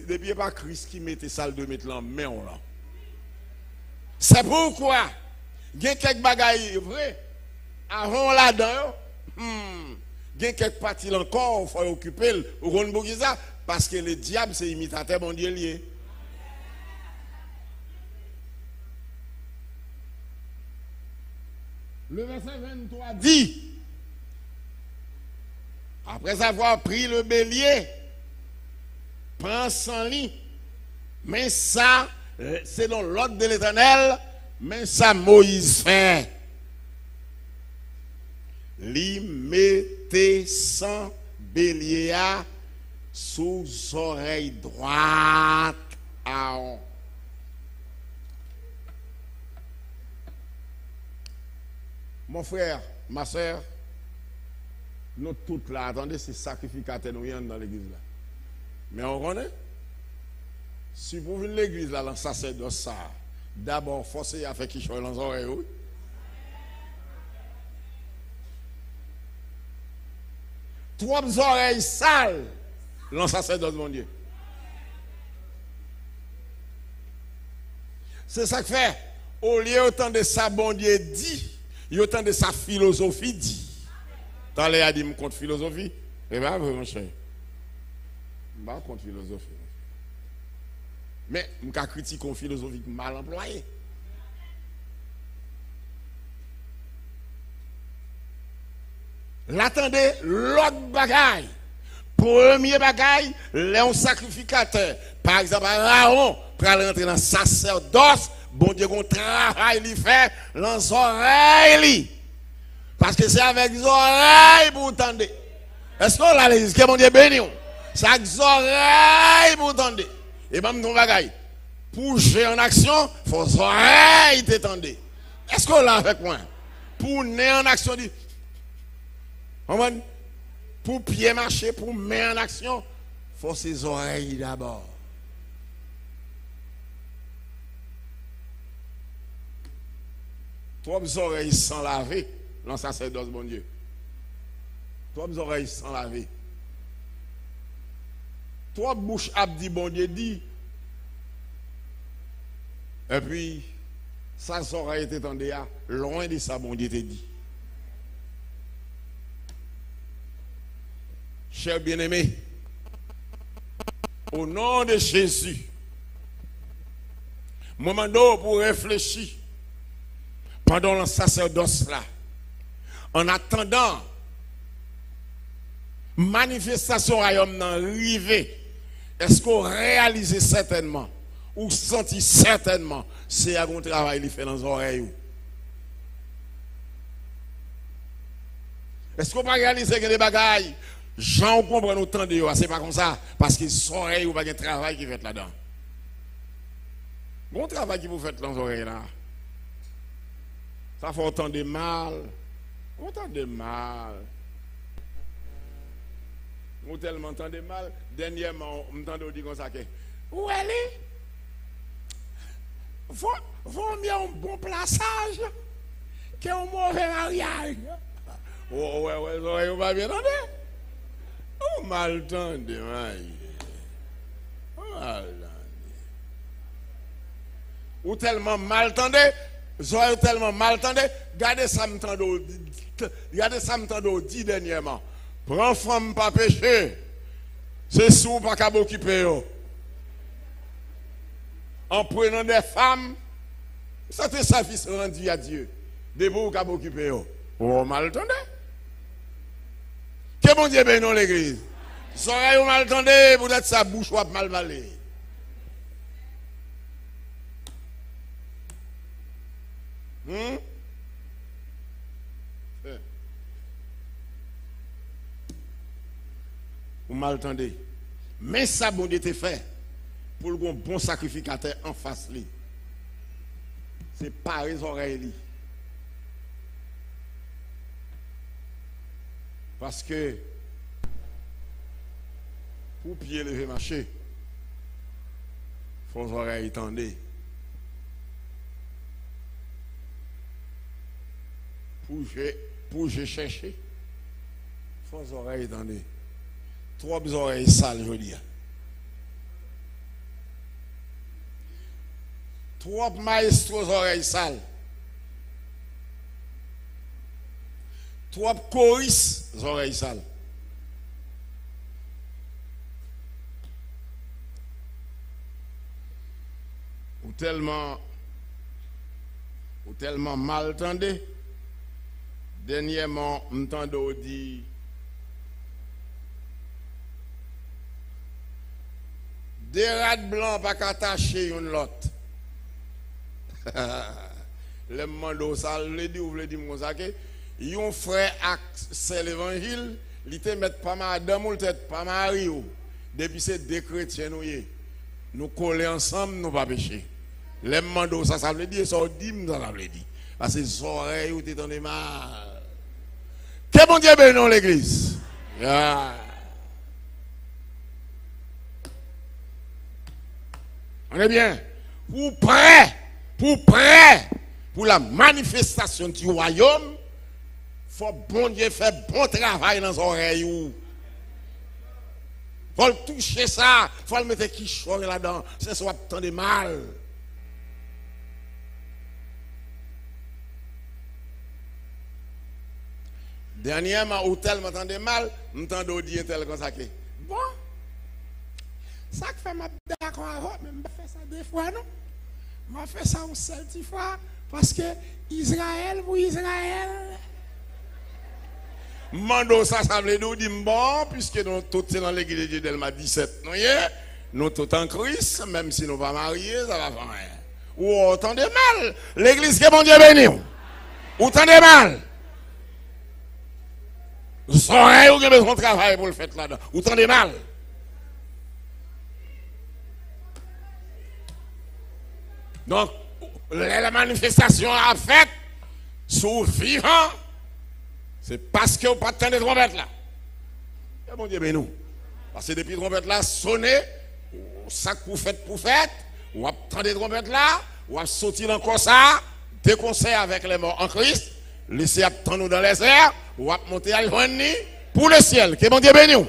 Depuis pas Christ qui mettait ça de mettre en main là. C'est pourquoi il y a quelques bagailles vraies avant là-dedans. Il y a quelques parties encore, il faut occuper. Vous comprenez ça? Parce que le diable c'est imitateur bon Dieu lié. Le verset 23 dit. Après avoir pris le bélier, prend son lit. Mais ça, c'est dans l'ordre de l'Éternel, mais ça Moïse fait. Lui mettait son bélier sous oreille droite à on. Mon frère, ma soeur, nous toutes là, attendez, c'est sacrificateur nous dans l'église là. Mais on connaît. Si vous venez l'église là, dans sacerdoce ça, d'abord forcez à faire quelque chose dans les oreilles. Oui. Trois oreilles sales dans sacerdoce mon Dieu. C'est ça que fait. Au lieu autant de ça, bon Dieu dit, il y a autant de sa philosophie dit. Dans les a dit, je contre philosophie. Eh bien, mon cher. Je ne contre philosophie. Mais je critique une philosophie mal employée. L'attendez, l'autre bagaille. Premier bagaille, les sacrificateurs. Par exemple, Aaron, pour rentrer dans le sacerdoce, bon Dieu, qu'on travaille, il fait dans les oreilles. Parce que c'est avec les oreilles pour entendre. Est-ce qu'on a l'église que mon Dieu béni? C'est avec les oreilles pour entendre. Et bien, mon bagaille. Pour jouer en action, il faut les oreilles t'entendre. Est-ce qu'on l'a avec moi? Pour naître en action, pour pied marcher, pour mettre en action, il faut ses oreilles d'abord. Trois oreilles sans laver dans le sacerdoce, bon Dieu. Trois oreilles sans laver. Trois bouches abdi, bon Dieu dit. Et puis, ça oreille était tendue loin de ça, bon Dieu te dit. Chers bien-aimés, au nom de Jésus, moment pour réfléchir pendant le sacerdoce là, en attendant manifestation royaume arrivée, est-ce qu'on réalise certainement ou senti certainement c'est un travail qu'il fait dans les oreilles? Est-ce qu'on va réaliser que des bagailles gens comprennent autant de eux, c'est pas comme ça parce qu'ils sont oreilles ou pas un travail qui fait là-dedans. Bon travail qui vous faites dans les oreilles là. Ça fait autant de mal. Autant de mal. Ou tellement tant de mal. Dernièrement, on m'entend dire comme ça que où elle est? Faut mieux un bon plaçage qu'un mauvais mariage. Oh, ouais, les oreilles, on va bien entendre. Oh, mal entendu, ou tellement mal entendu, oreilles tellement mal entendu, regardez ça m'entend dit dernièrement. Prends femme pas péché, c'est sous pas qu'à m'occuper. En prenant des femmes, ça te service rendu à Dieu. Des beaux qu'à m'occuper. Oh, mal entendu. Que bon Dieu bénisse l'église. Si oreilles mal entendu, peut-être sa bouche va mal valée. Vous m'entendez? Mais ça, bon Dieu, te fait pour le bon sacrificateur en face. C'est pas les oreilles. Parce que pour pied lever marcher, il faut les oreilles tendre. Pour je chercher, il faut les oreilles tendre. Trois oreilles sales, je veux dire. Trois maestros oreilles sales. Trois choristes oreilles sales. Ou tellement mal entendu. Dernièrement, m'entendons dire des rats blancs pas qu'attacher une l'autre. Le mando ça le dit ou le dit comme ça que yon frère c'est l'évangile, il te met pas madame ou tête pas mari ou. Depuis c'est deux chrétiens nous coller ensemble nous pas pécher. Le mando ça veut dire ça dit ça veut dire parce que les oreilles ou t'es dans mal. Que bon Dieu bénisse l'église. On est bien. Pour prêt pour la manifestation du royaume, il faut bon Dieu faire bon travail dans les oreilles. Il faut le toucher ça, il faut le mettre qui chore là-dedans. C'est soit tant de mal. Dernièrement, ou tel m'entendait mal, m'entendait dire tel comme ça que bon, ça que fait ma d'accord avec, mais je fais ça deux fois, non? Je fais ça une seule fois, parce que Israël pour Israël. Mando ça veut dire bon, puisque nous tous dans l'église de Dieu Delma 17, nous tous en Christ, même si nous ne sommes pas mariés, ça va faire rien. Ou entendez mal, l'église que mon Dieu bénit. Ou entendez mal. Vous aurez besoin de travail pour le faire là-dedans. Ou entendez mal. Donc, la manifestation a fait sous vivant. C'est parce que vous n'avez pas de trompette là. Et mon Dieu, ben nous. Parce que depuis la trompette là sonné, ça que vous faites, vous attendez la trompette là, vous avez sauté dans quoi ça, tes conseils avec les morts en Christ, laissez attendre nous dans les airs, ou à monter à joindre pour le ciel. Que bon Dieu bénisse.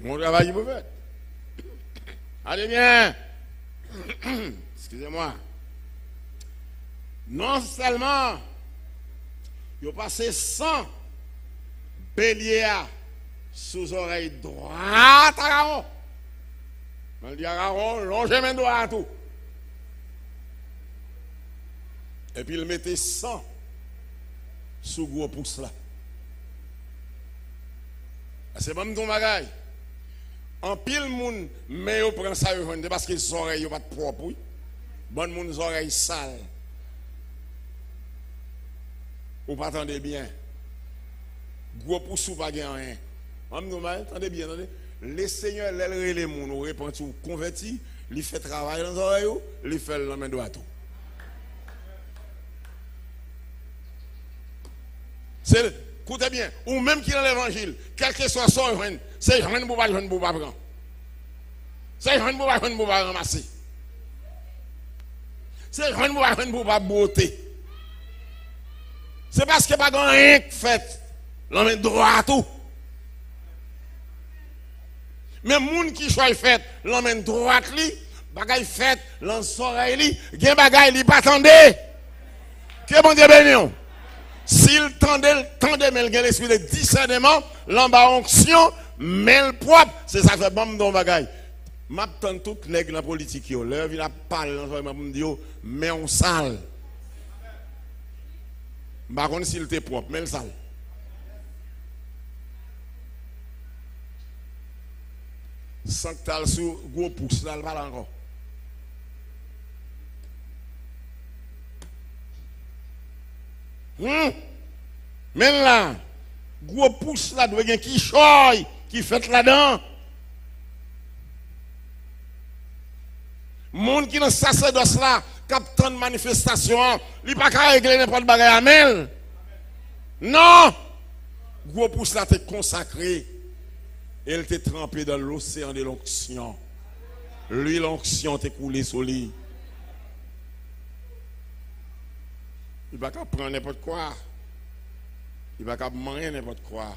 Mon travail vous fait. Allez bien. Excusez-moi. Non seulement il a passé 100 béliers sous oreille droite à Aaron. On dit à Aaron, longez main droite à tout. Et puis il mettait 100 sous gros pouce là. C'est pas mon bagage. En pile moun, mais on prend ça parce que les oreilles pas de propre. Bon moun les oreilles sales. Vous pas attendez bien. Gros pouce ou pas rien. Attendez bien, attendez. Les seigneurs, les moun, ou répandent ou convertis, ils font travail dans les oreilles, ils font la main droite. Écoutez bien, ou même qui est dans l'évangile, quel que soit son jeune, c'est jeune pour pas prendre. C'est jeune pour pas ramasser. C'est jeune pour pas beauté. C'est parce que pas grand rien fait. L'homme droit tout. Mais moun qui choisit fait, l'homme droite li, bagay fait, l'homme oreille li, gen bagay li pas tendez. Que bon Dieu bénisse. S'il tendait, mais il a l'esprit de discernement, l'amba onction, mais le propre, c'est ça fait bon dans bagay. M'attend tout nèg dans la politique yo, leur il a parlé dans m'a dit mais on sale. Par contre s'il était propre, mais le sale. Sans que t'as sous gros pouce là, le parle encore. Mais là, gros pouce là, doit y avoir qui choy, qui fait là-dedans. Monde qui dans sacerdoce là, captant de manifestation, il n'est pas qu'à régler n'importe quoi à mel. Non! Gros pouce là, t'es consacré. Elle était trempée dans l'océan de l'onction. Lui, l'onction t'est coulée sur lui. Il ne va pas prendre n'importe quoi. Il ne va pas manger n'importe quoi.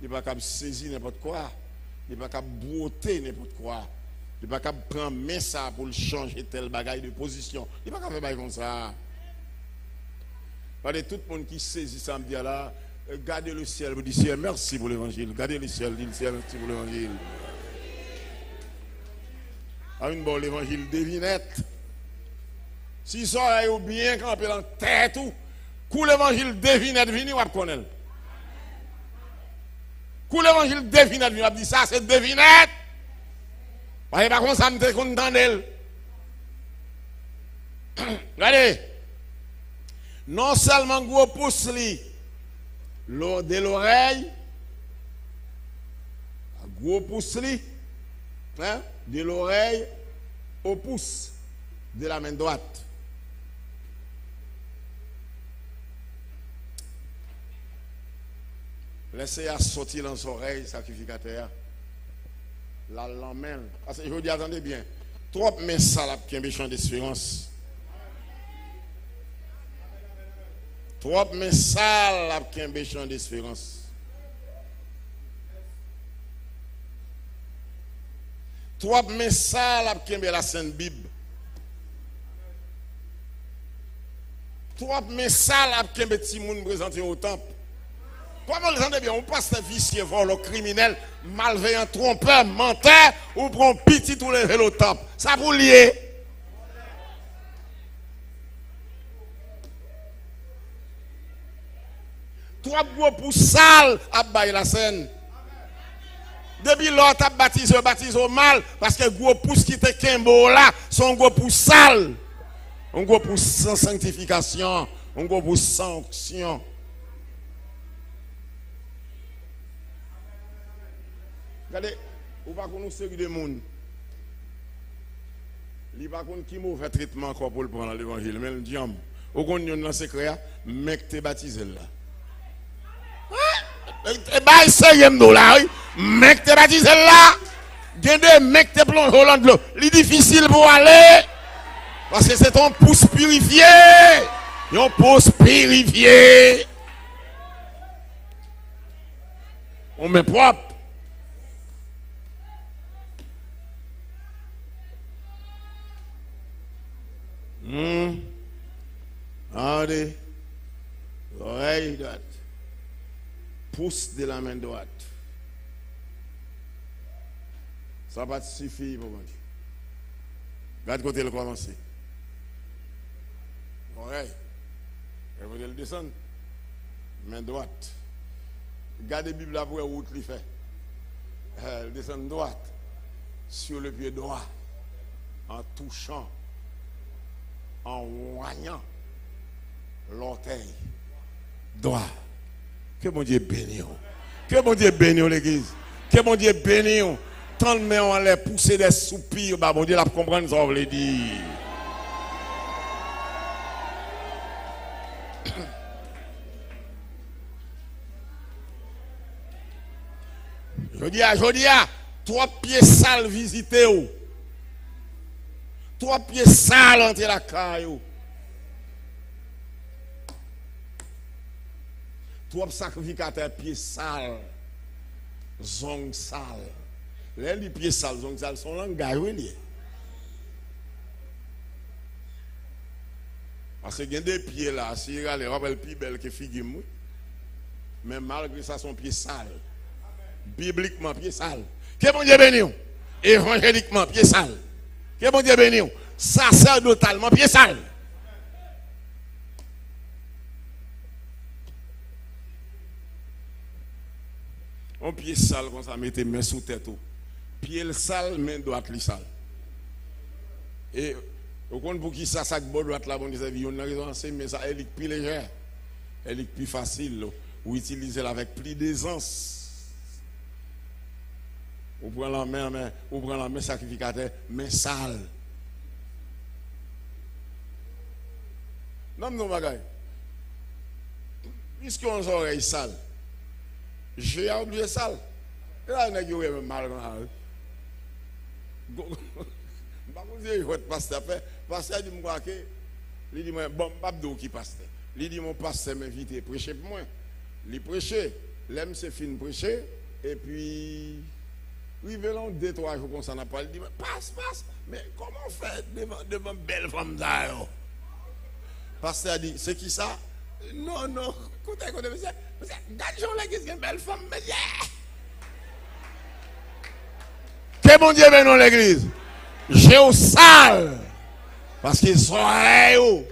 Il ne va pas saisir n'importe quoi. Il ne va pas botter n'importe quoi. Il ne va pas prendre ça pour changer tel bagaille de position. Il ne va pas faire comme ça. Regardez tout le monde qui saisit ça, me dit là, gardez le ciel, vous dites ciel, merci pour l'évangile. Gardez le ciel, dites le ciel, merci pour l'évangile. A une bonne l'évangile devinette. Si ça est bien campé dans la tête, coup l'évangile devinette, vini ou connaître. Coup l'évangile devinette, vini, dit ça, c'est devinette. Par contre, ça me fait content d'elle. Regardez. Non seulement gros pouce li, de l'oreille, gros pouce li, hein, de l'oreille au pouce de la main droite. Laissez à sortir dans l'oreille sacrificateur. La l'emmène. Parce que je vous dis, attendez bien. Trop mais ça là qui est méchant d'espérance. Trop mais ça là qui est méchant d'espérance. Trop mais ça là qui est la Sainte Bible. Trop mais ça là qui est petit monde présenté au temple. Comment vous entendez bien, on passe un vicieux, vol, criminel, malveillant, trompeur, menteur, ou prend petit tout lever au temple. Ça vous lier. Trois gros pour sale à bailler la scène. Depuis l'autre a baptisé au mal, parce que gros pouce qui te kembo là, son gros pour sale. Un gros pour sans sanctification, un gros pour sans onction. Regardez, ou pas qu'on nous série de monde. Il pas qu'on qui mauvais traitement encore pour le prendre dans l'évangile, mais le diable. Ou qu'on y a dans secret, mec t'es baptisé là. Et bah, $100, mec t'es baptisé là. Gen des mecs te plongent au l'eau. C'est difficile pour aller. Parce que c'est un pouce purifié. Un pouce purifié. On met propre. Regardez. L'oreille droite. Pouce de la main droite. Ça va suffire pour moi. Regarde côté le commencer. Oreille. Et vous allez le descendre. Main droite. Regardez la Bible là pour où il fait. Elle descend droite. Sur le pied droit. En touchant. En voyant. L'orteil. Droit. Que mon Dieu bénisse. Que mon Dieu bénisse l'église. Que mon Dieu bénisse. Tant de mains on allait pousser des soupirs. Bah, mon Dieu, la comprendre ça, on veut dire. Je dis, 3 pieds sales visiter ou. 3 pieds sales entre la caille. 3 sacrificateurs pieds sales. Zong sales. Les pieds sales, zong sales, sont langage, oui. Parce qu'il y a des pieds là, si il y a les robes plus belles que figure. Mais malgré ça, son pied sale. Bibliquement, pied sale. Que bon Dieu béni. Évangéliquement, pied sale. Que bon Dieu béni. Sacerdotalement, pied sale. Un pied sale, comme ça, mettez main sous tête. Pied sale, main droite, li sale. Et, au compte pour qui ça, bon droite là, bon Dieu, on a raison, mais ça, elle est plus légère. Elle est plus facile. Ou utiliser avec plus d'aisance. Ou prend la main sacrificateur, main sale. Non, non, bagaille. Puisqu'on a les oreilles sales, j'ai oublié sale. Et là, on a dit, mal. Je vais pasteur. Pasteur dit, il dit, bon, Babdo qui pasteur. Il dit, mon pasteur m'invite à prêcher pour moi. Il prêcher, l'aime c'est fin prêcher, et puis, oui, venons 2-3 jours comme ça, n'a pas, il dit, passe, mais comment on fait devant belle femme d'ailleurs? Pasteur a dit, c'est qui ça? Non, écoutez, gardons l'église, une belle femme, mais que mon Dieu vienne dans l'église. J'ai au sale, parce qu'ils sont oreilles.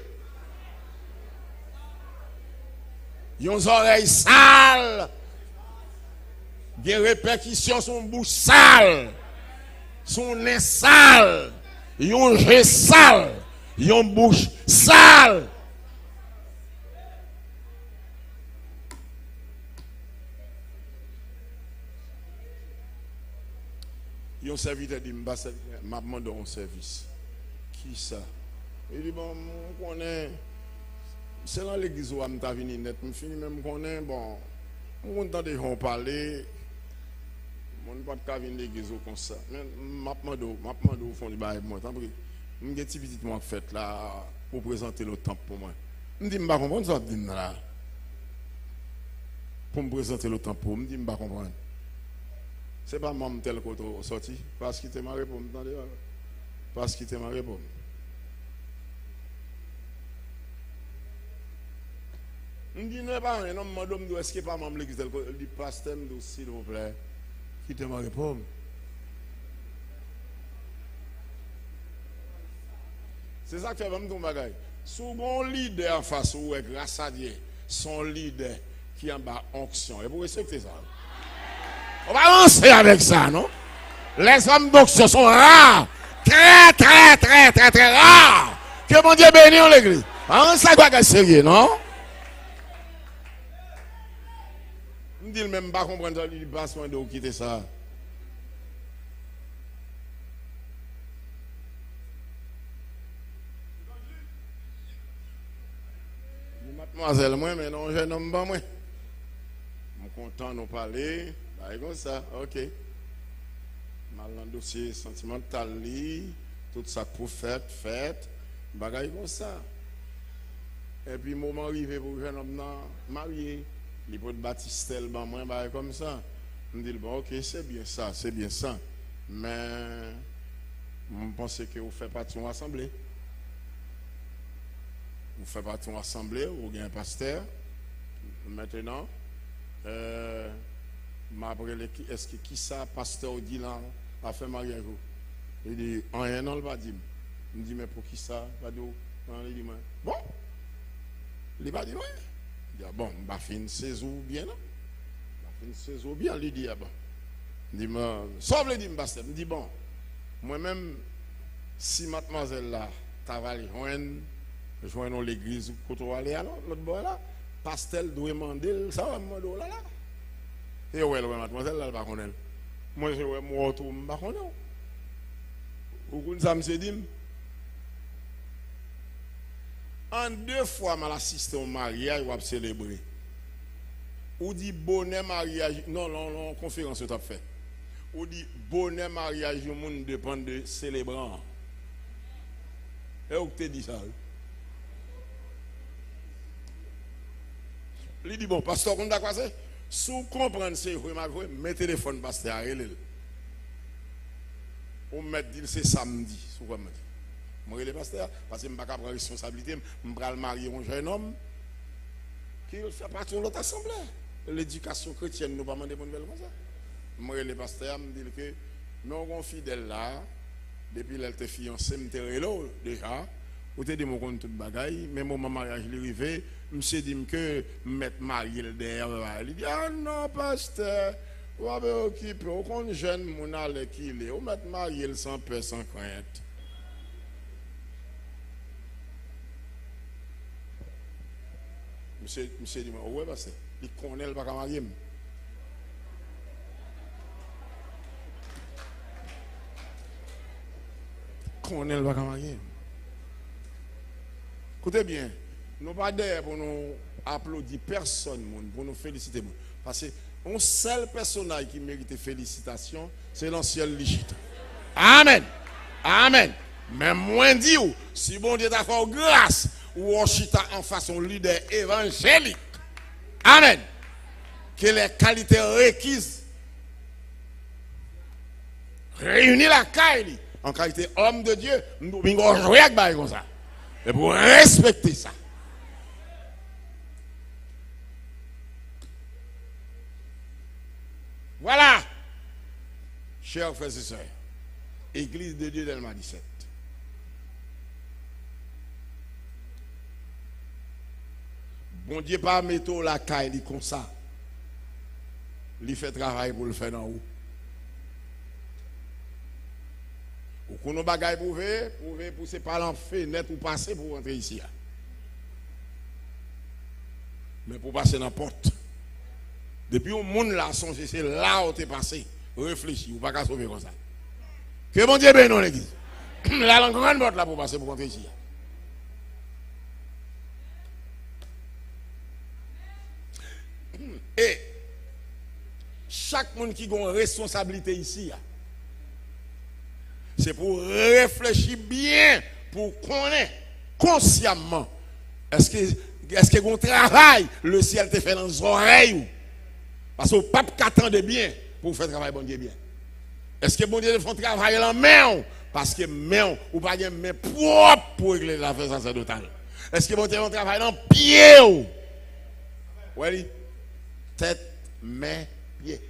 Ils ont les oreilles sales. Des répercussions sur une bouche sale. Son nez sale. Ils ont un jet sale. Ils ont une bouche sale. Ils ont serviteur dit, m'a demandé un service. Qui ça? Il dit, bon, on connaît. C'est dans l'église où je suis venu net. Je finis même connaît, bon, on entend des gens parler. On ne peut pas venir l'église comme ça. Mais je demande au fond du bail. Je suis un petit peu fait là pour présenter le temple pour moi. Je me dis, je ne comprends pas ce là. Pour me présenter le temple, je me dis, je ne comprends pas. Ce n'est pas moi tel côté sorti. Parce qu'il t'a marré pour me demander. Parce qu'il t'a marré pour me. Je dis, non, pas un homme, madame, est-ce que pas membre de l'église, il dit, pasteur, s'il vous plaît, qui te m'a répondu. C'est ça que fait même ton bagage. Souvent, leader en face, ou grâce à Dieu, son leader qui est en bas onction. Et vous respectez ça. On va avancer avec ça, non? Les hommes d'onction sont rares. Très, très, très, très, très rares. Que mon Dieu bénisse l'église. On ça doit être sérieux, non? Je ne dis même pas comprendre ça, il passe loin de vous quitter ça. Mademoiselle, moi, mais non, jeune homme, moi. Je suis content de nous parler. Bah, comme ça, ok. mal dans le dossier sentimental, tout ça pour fête, bagaille comme ça. Et puis, moment arrivé pour le jeune homme marié, il peut Baptistel, moi, comme ça. Je me dis, bon, ok, c'est bien ça. Mais, je pense que vous faites partie d'une assemblée. Vous faites partie d'une assemblée, vous avez un pasteur. Maintenant, est-ce que qui ça, pasteur, dit là, a fait mariage? Il dit, rien, non, il va dire. Il me dit, mais pour qui ça? Il dit, bon. Il va dire, oui. Il dit, bon, je vais faire une saison bien, non? Je vais faire une saison bien, il dit, bon. Il dit, sauf le dit, pasteur. Il dit, bon, moi-même, si mademoiselle là, travaille, joindre l'église, quand on va aller à l'autre bord là, pastel doit demander, ça va me demander là. Et ouais, mademoiselle là, elle va connaître. Moi, je vais me retrouver, je ne vais pas connaître. Ou ça me dit, en 2 fois, je assisté au mariage, ou à célébrer. Ou dit bonnet mariage, non, conférence que tu as fait. Ou dit bonnet mariage, le monde dépend de célébrant. Et où tu dit ça? Il dit, bon, pasteur, on a quoi c'est? Si vous comprenez, c'est mes téléphones, pasteur, ou mettre dit c'est samedi, si vous comprenez. Je suis le pasteur, parce que je ne peux pas prendre responsabilité, je vais marier un jeune homme qui fait partie de l'autre assemblée. L'éducation chrétienne, nous ne pouvons pas demander comme ça. Je suis le pasteur, je me dis que nous avons fidèle là, depuis qu'elle était fiancée, je suis déjà. Ou te dit mon compte toute bagaille, mais mon mariage est arrivé, monsieur dit que mettre marié derrière. Il dit ah non pasteur, vous avez occupé, aucun jeune mon allait qu'il est, ou mettre marié sans peur, sans crainte. Monsieur dit ouais pasteur, il connaît le pas marié. Connaît le pas marié. Écoutez bien, nous ne sommes pas derrière pour nous applaudir personne, pour nous féliciter. Parce que un seul personnage qui mérite félicitations, c'est l'ancien Lichita. Amen. Amen. Mais moi, dis si bon Dieu t'a fait grâce, ou Chita en façon leader évangélique. Amen. Que les qualités requises réunir la caille en qualité homme de Dieu, nous devons jouer avec comme ça. Et pour respecter ça. Voilà. Chers frères et sœurs, Église de Dieu d'Elma 17. Bon Dieu pas mettre la caille comme ça. Il fait travail pour le faire dans haut. Ou qu'on a bagaille pour pousser par l'enfenêtre ou passer pour rentrer ici. Mais pour passer dans la porte. Depuis au monde là, c'est là où tu es passé. Réfléchis, ou pas qu'à sauver comme ça. Que bon Dieu bénisse l'église. Là, il y a une grande porte là pour passer pour rentrer ici. Et chaque monde qui a une responsabilité ici, c'est pour réfléchir bien, pour connaître consciemment. Est-ce que vous travail, le ciel te fait dans les oreilles? Parce que le pape qu'attendait bien pour faire travail bon Dieu bien. Est-ce que bon Dieu fait travail en main? Parce que main, ou pas de main propre pour régler l'affaire sacerdotale. Est-ce que bon Dieu fait travail dans pied? Oui, tête, main, pied.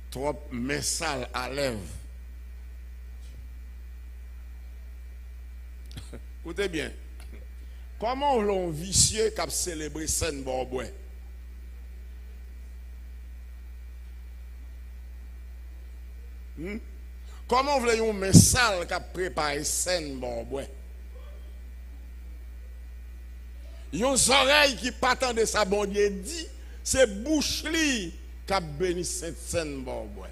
Trop main sale à lèvres. Écoutez bien. Comment l'on vicieux qui a célébré Saint Borbouin? Comment voulez-vous main sale qui a préparé Saint Borbouin? Yon oreilles qui partent de sa bon Dieu dit, c'est bouche li qui a béni cette Saint Borbouin.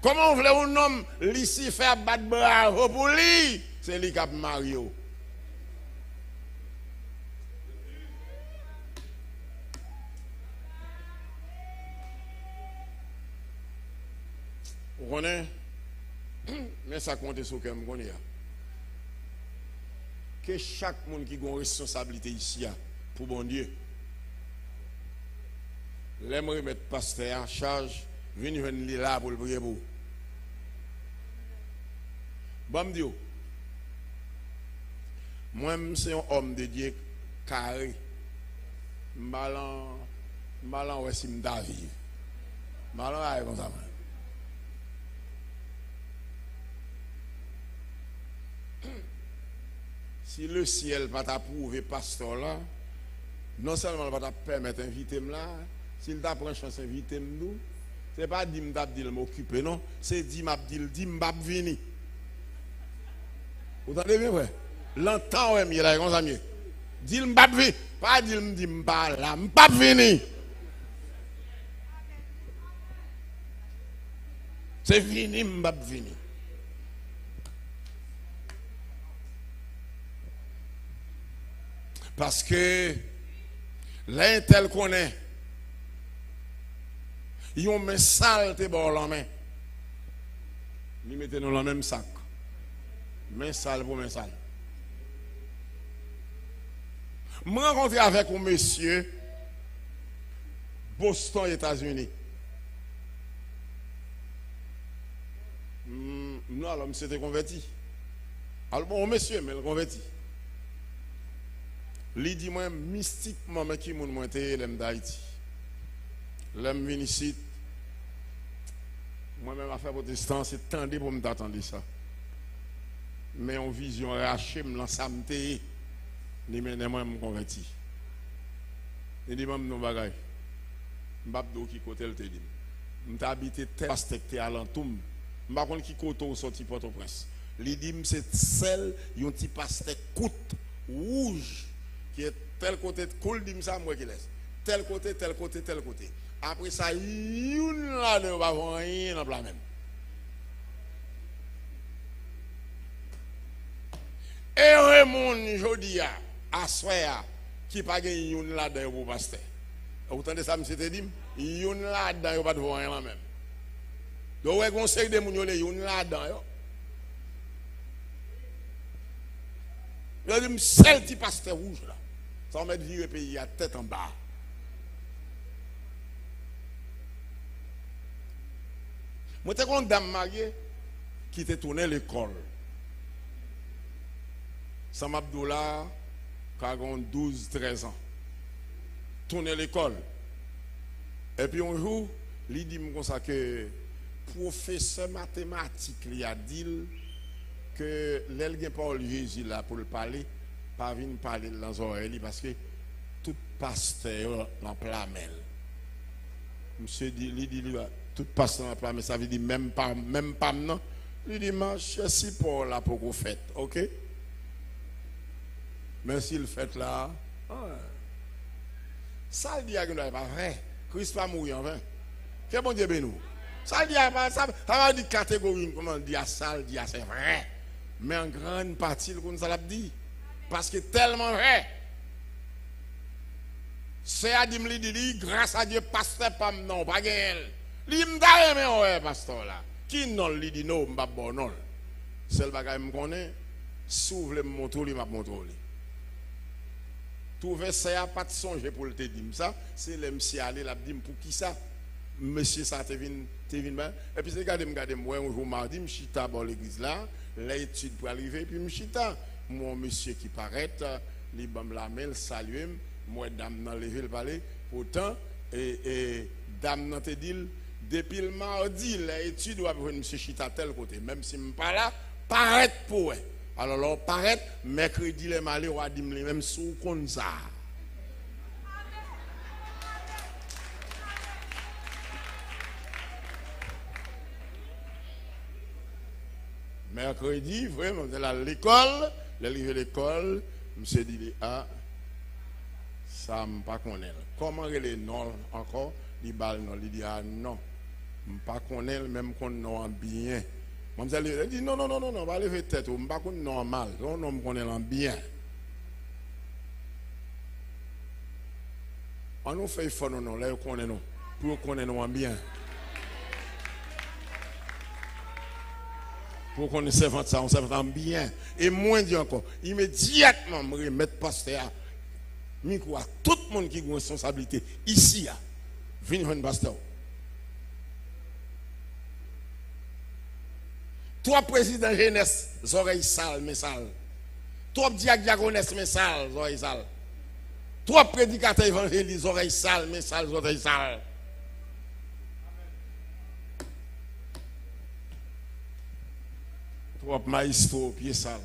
Comment on voulait un homme ici faire battre bravo pour lui? C'est lui qui a marié. Vous connaissez? Mais ça compte sur que je connais. Que chaque monde qui a une responsabilité ici pour bon Dieu. L'aimerait mettre pasteur en charge, venir là pour le prier pour. Bon Dieu. Moi, je suis un homme de Dieu carré. Malan ouais si m'da vivre. Malan ouais comme ça. Si le ciel va t'approuver pasteur là, non seulement va te permettre d'inviter là, s'il t'a pris chance d'inviter nous, c'est pas dit m't'a dit m'occuper non, c'est dit m'a dit m'b'a venir. Vous entendez bien vrai? Longtemps ouais mieux là comme ça mieux. Dit m'b'a venir, pas dit m'di m'pa là, m'pa venir. C'est fini m'b'a venir. Parce que l'un tel qu'on est, ils ont mis sale te bord la main. Ils mettent dans le même sac. Main sale pour main sale. Je me rencontre avec un monsieur, Boston, États-Unis. Non, alors, monsieur était converti. Alors, bon, monsieur, mais il est converti. Il dit moi mystiquement mais qui moun moi té l'aime d'Haïti. L'aime vinn ici. Moi même affaire protestant c'est tendé pour m'attendre ça. Mais en vision raché me l'ensamté ni mène moi me converti. Il dit même non bagay. M'babdo qui côté le te dit. M'ta habité tel pasteur alentoum. M'pa konn qui côté sorti Port-au-Prince. Il dit c'est celle yon petit pasteur coute rouge qui est tel côté, cool dim ça, moi qui laisse. Tel côté, tel côté, tel côté. Après ça, youn là ne va voir rien dans la même. Et un monde, je dis, à soya, qui pas gagné youn là dans pour pasteur. Vous entendez ça, monsieur te dit? Youn là dans pas de voir rien même. Donc, vous conseil de moun youn là dans yo. Je dis, seul petit pasteur rouge là. Ça va mettre virer pays à tête en bas. Moi, j'étais une dame mariée qui était tournée l'école. Sam Abdullah, qui a 12-13 ans. Tourné l'école. Et puis un jour, il dit comme ça que professeur mathématique lui a dit que l'elgue Paul Jésus là pour le parler. Pas venir parler dans les oreilles parce que tout pasteur en plamel. Monsieur dit, il dit, tout pasteur en plamel, ça veut dire même pas non. Il dit, je suis pour là pour que vous faites, ok? Mais si le fait là, ça le dit que n'est pas vrai. Christ pas mourir en vain. Que bon Dieu bénou. Ça le dit pas, ça va dire catégorie, comment dire ça, le dit c'est vrai. Mais en grande partie, comme ça l'a dit. Parce que tellement vrai. C'est à dire, grâce à Dieu, pasteur, pas non, pas gain. Il me dit, mais ouais, pasteur là. Qui non, il dit non, je bon non. C'est le bagage que je connais. S'ouvre le moto, il m'a montré. Trouver ça, pas de songe pour le te dire ça. C'est le monsieur aller, il a dit pour qui ça? Monsieur, ça te vient bien. Et puis, regardez, moi, un jour mardi, je suis à l'église là, l'étude pour arriver, puis je suis mon monsieur qui paraît, il m'a la main, salue, moi, dame, dans levé le palais. Pourtant, et dame, dans te dit, depuis le mardi, l'étude doit venir monsieur Chita tel côté. Même si je ne suis pas là, paraît pour eux. Alors, là, paraît, mercredi, les malais, on a dit, même sous comme ça. Mercredi, vraiment, c'est à l'école. L'arrivée de l'école, je me suis dit, ah, ça ne me pas connaître. Comment il est non encore? Il dit, ah non. pas connaît même qu'on non bien. Elle dit non, on va lever tête, on pas qu'on normal, on ne connaît bien. On nous fait fort, non, là, on connaît nous, pour qu'on ait nous bien. Pour qu'on ait servant ça, on servant bien. Et moins dit encore, immédiatement, je remettre pasteur, micro à tout le monde qui a une responsabilité ici, venez voir pasteur. Toi, président jeunesse, oreilles sales, mais sales. Toi, diaconesse, mais sales, oreilles sales. Toi, prédicateur évangéliste, oreilles sales, mais sales, oreilles sales. Toi, maestro, pieds sales,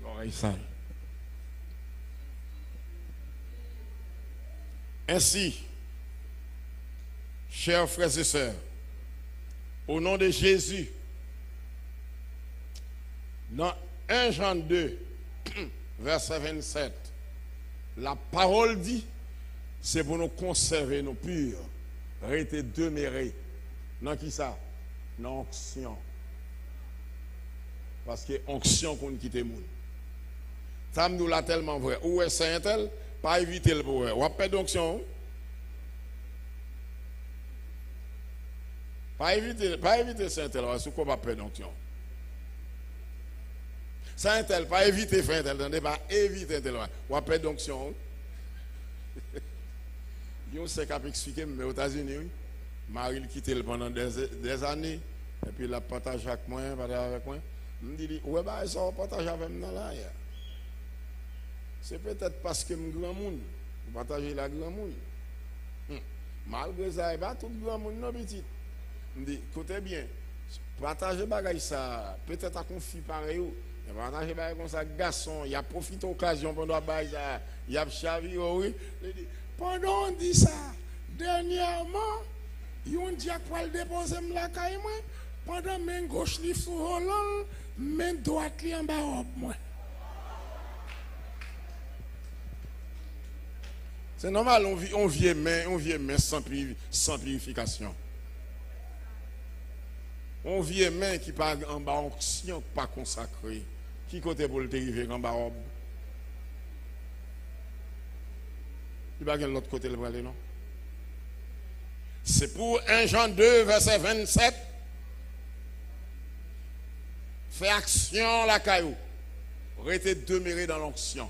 oreilles sales. Ainsi, chers frères et sœurs, au nom de Jésus, dans 1 Jean 2, verset 27, la parole dit, c'est pour nous conserver nos purs, rester demeurés. Dans qui ça? Dans l'onction. Parce que l'onction qu'on quitte le monde. Ça nous l'a tellement vrai. Où est Saint-Tel? Pas éviter le pouvoir. Ou pas d'onction? Pas éviter Saint-Tel. Est-ce qu'on va pas d'onction? Saint-Tel, pas éviter Saint-Tel, pas éviter tel. Ou pas d'onction? Yo c'est qu'à expliquer, mais aux États-Unis, Marie quitté pendant des années, et puis la partage avec moi, avec moi. Je me dis, ouais, bah, ça va partager avec moi là. C'est peut-être parce que je suis grand monde, je partage la grand monde. Malgré ça, pas tout grand monde non petit. Je me dis, écoutez bien, partager bagay ça, peut-être à confier pareil. Partager bagay comme ça, garçon, il a profité d'occasion pendant bagay ça, il a chavi, oui. Pendant on dit ça, dernièrement, ils ont dit qu'il faut déposer la caille, pendant main gauche li sous volant, main droite li en bas moi. C'est normal, on vient main sans purification. On vient main qui pas en bas onction, pas consacré. Qui côté pour le dériver en bas robe? Il va l'autre côté le aller, non? C'est pour 1 Jean 2, verset 27. Fais action la caillou. Restez demeuré dans l'onction.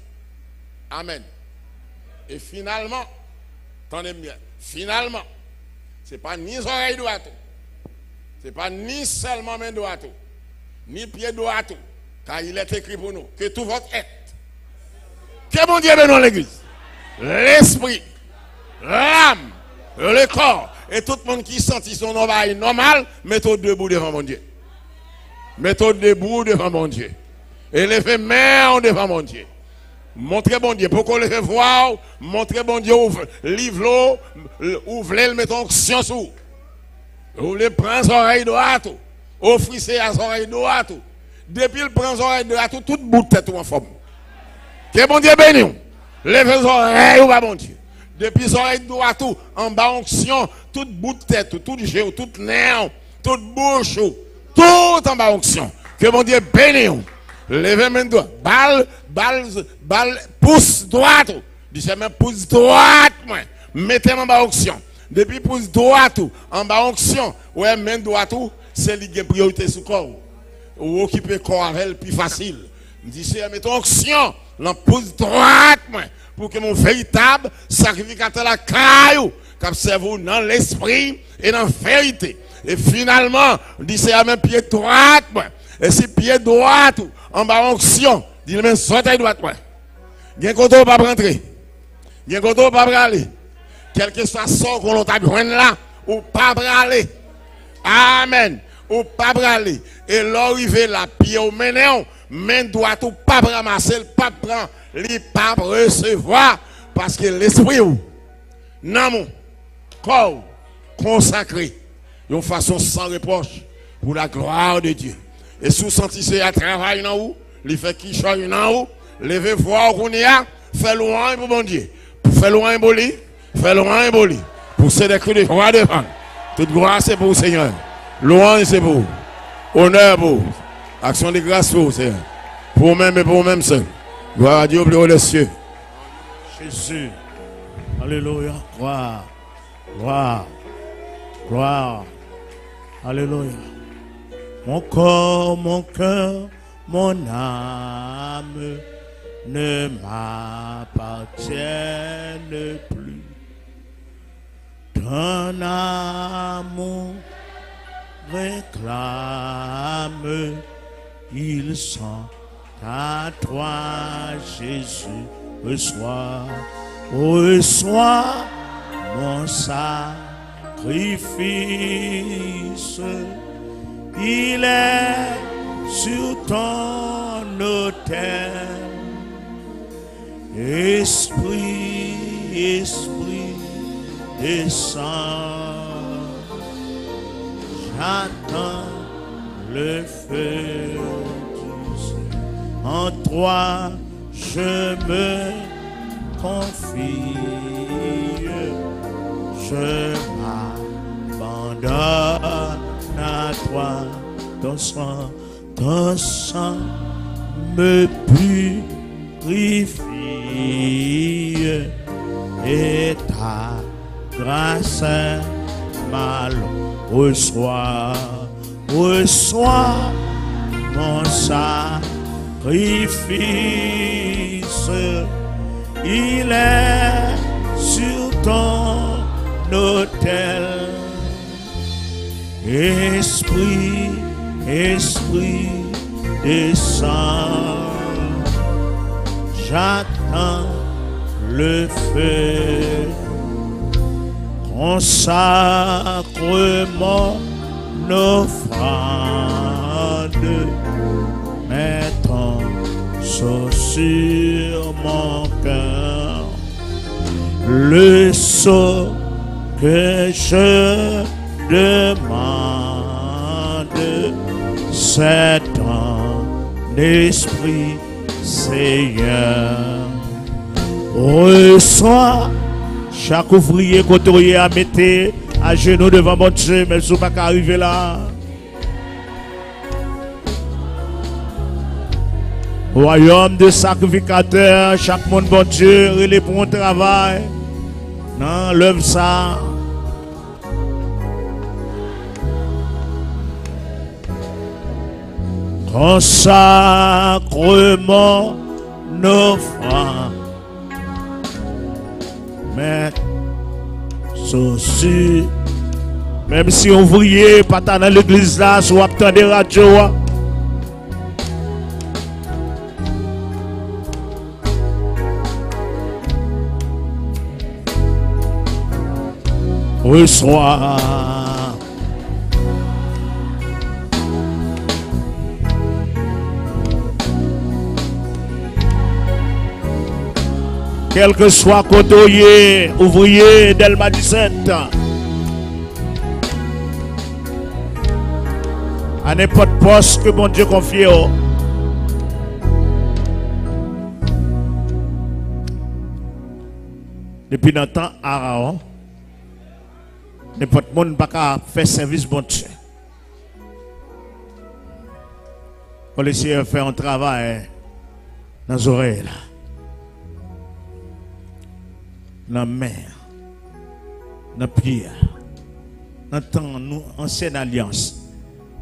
Amen. Et finalement, attendez bien, finalement, ce n'est pas ni oreille droite, ce n'est pas ni seulement main droite, ni pied droite, car il est écrit pour nous que tout votre être, que mon Dieu bénisse l'église, l'esprit, l'âme, le corps, et tout le monde qui sentit son oreille normal, mettez debout devant mon Dieu. Mettez debout devant mon Dieu. Et levez main devant mon Dieu. Montrez bon Dieu. Pour qu'on le fasse voir, montrez bon Dieu, livre l'eau, ouvrez le mettons onction sous. Vous le prenez oreille droite, offrissez à oreille droite. Depuis le prend oreille droite, tout bout de tête en forme. Que bon Dieu bénisse. Levez les oreilles ou pas bon Dieu. Depuis oreille droite, en bas onction, tout bout de tête, tout jeu, tout nerf, toute bouche, tout en bas onction. Que bon Dieu bénisse. Levez main droite. Balle, pouce droite. Dis même pouce droite, moi. Mettez en bas onction. Depuis pouce droite, en bas onction, ouais, main droite, c'est la priorité sur le corps. Ou occuper le corps avec le plus facile. Dis mettez onction, dans pouce droite, moi. Pour que mon véritable sacrificateur la caillou, qu'observe dans l'esprit et dans la vérité. Et finalement, dis c'est même pied droite, moi. Et si pied droite, en bas onction, dis même sortez droite, moi. Gen koto pas rentrer. Gen koto pas aller. Quel que soit sort qu'on t'a besoin là, ou pas aller. Amen. Ou pas aller. Et l'arrivée là, pied au menéon, main droite ou pas ramasser, le pas prendre, li pas recevoir, parce que l'esprit ou, non mon corps consacré, d'une façon sans reproche, pour la gloire de Dieu. Et si vous sentissez à travailler dans vous, il fait qui choisit dans vous, levez voir qu'on y a, fait loin pour bon Dieu. Pour faire loin boli, fait loin boli. Pour se décrire de roi devant. Toute gloire c'est pour vous, Seigneur. Louange c'est pour vous. Honneur pour vous. Action de grâce pour vous, Seigneur. Pour vous-même et pour vous-même seul. Gloire à Dieu au plus haut des cieux. Jésus. Alléluia. Gloire. Gloire. Gloire. Alléluia. Mon corps, mon cœur, mon âme ne m'appartiennent plus. Ton amour réclame, ils sont à toi, Jésus. Reçois, reçois mon sacrifice. Il est sur ton autel. Esprit, Esprit, descends. J'attends le feu du ciel. En toi, je me confie. Je m'abandonne à toi. Ton sang me purifie. Et ta grâce m'a reçois, reçois mon sacrifice. Il est sur ton autel. Esprit, Esprit, descends. J'attends le feu. Consacre mon offrande. Mets ton sceau sur mon cœur. Le sceau que je demande, c'est ton esprit, Seigneur. Reçois chaque ouvrier côtoyé à mettre à genoux devant mon Dieu, mais je ne peux pas arriver là. Royaume de sacrificateurs, chaque monde bon Dieu, il est pour un travail. Non, l'œuvre ça. Consacre mon offrande. Mais ceci, même si ouvrier pas dans l'église là, soit dans des radios. Reçois. Quel que soit côtoyer, ouvrier d'Elma 17, à n'importe poste que mon Dieu confie. Depuis longtemps, Aaron, n'importe monde n'a pas fait service bon Dieu. Quand le Seigneur fait un travail dans les oreilles, dans la main, dans le pied, dans l'ancienne alliance.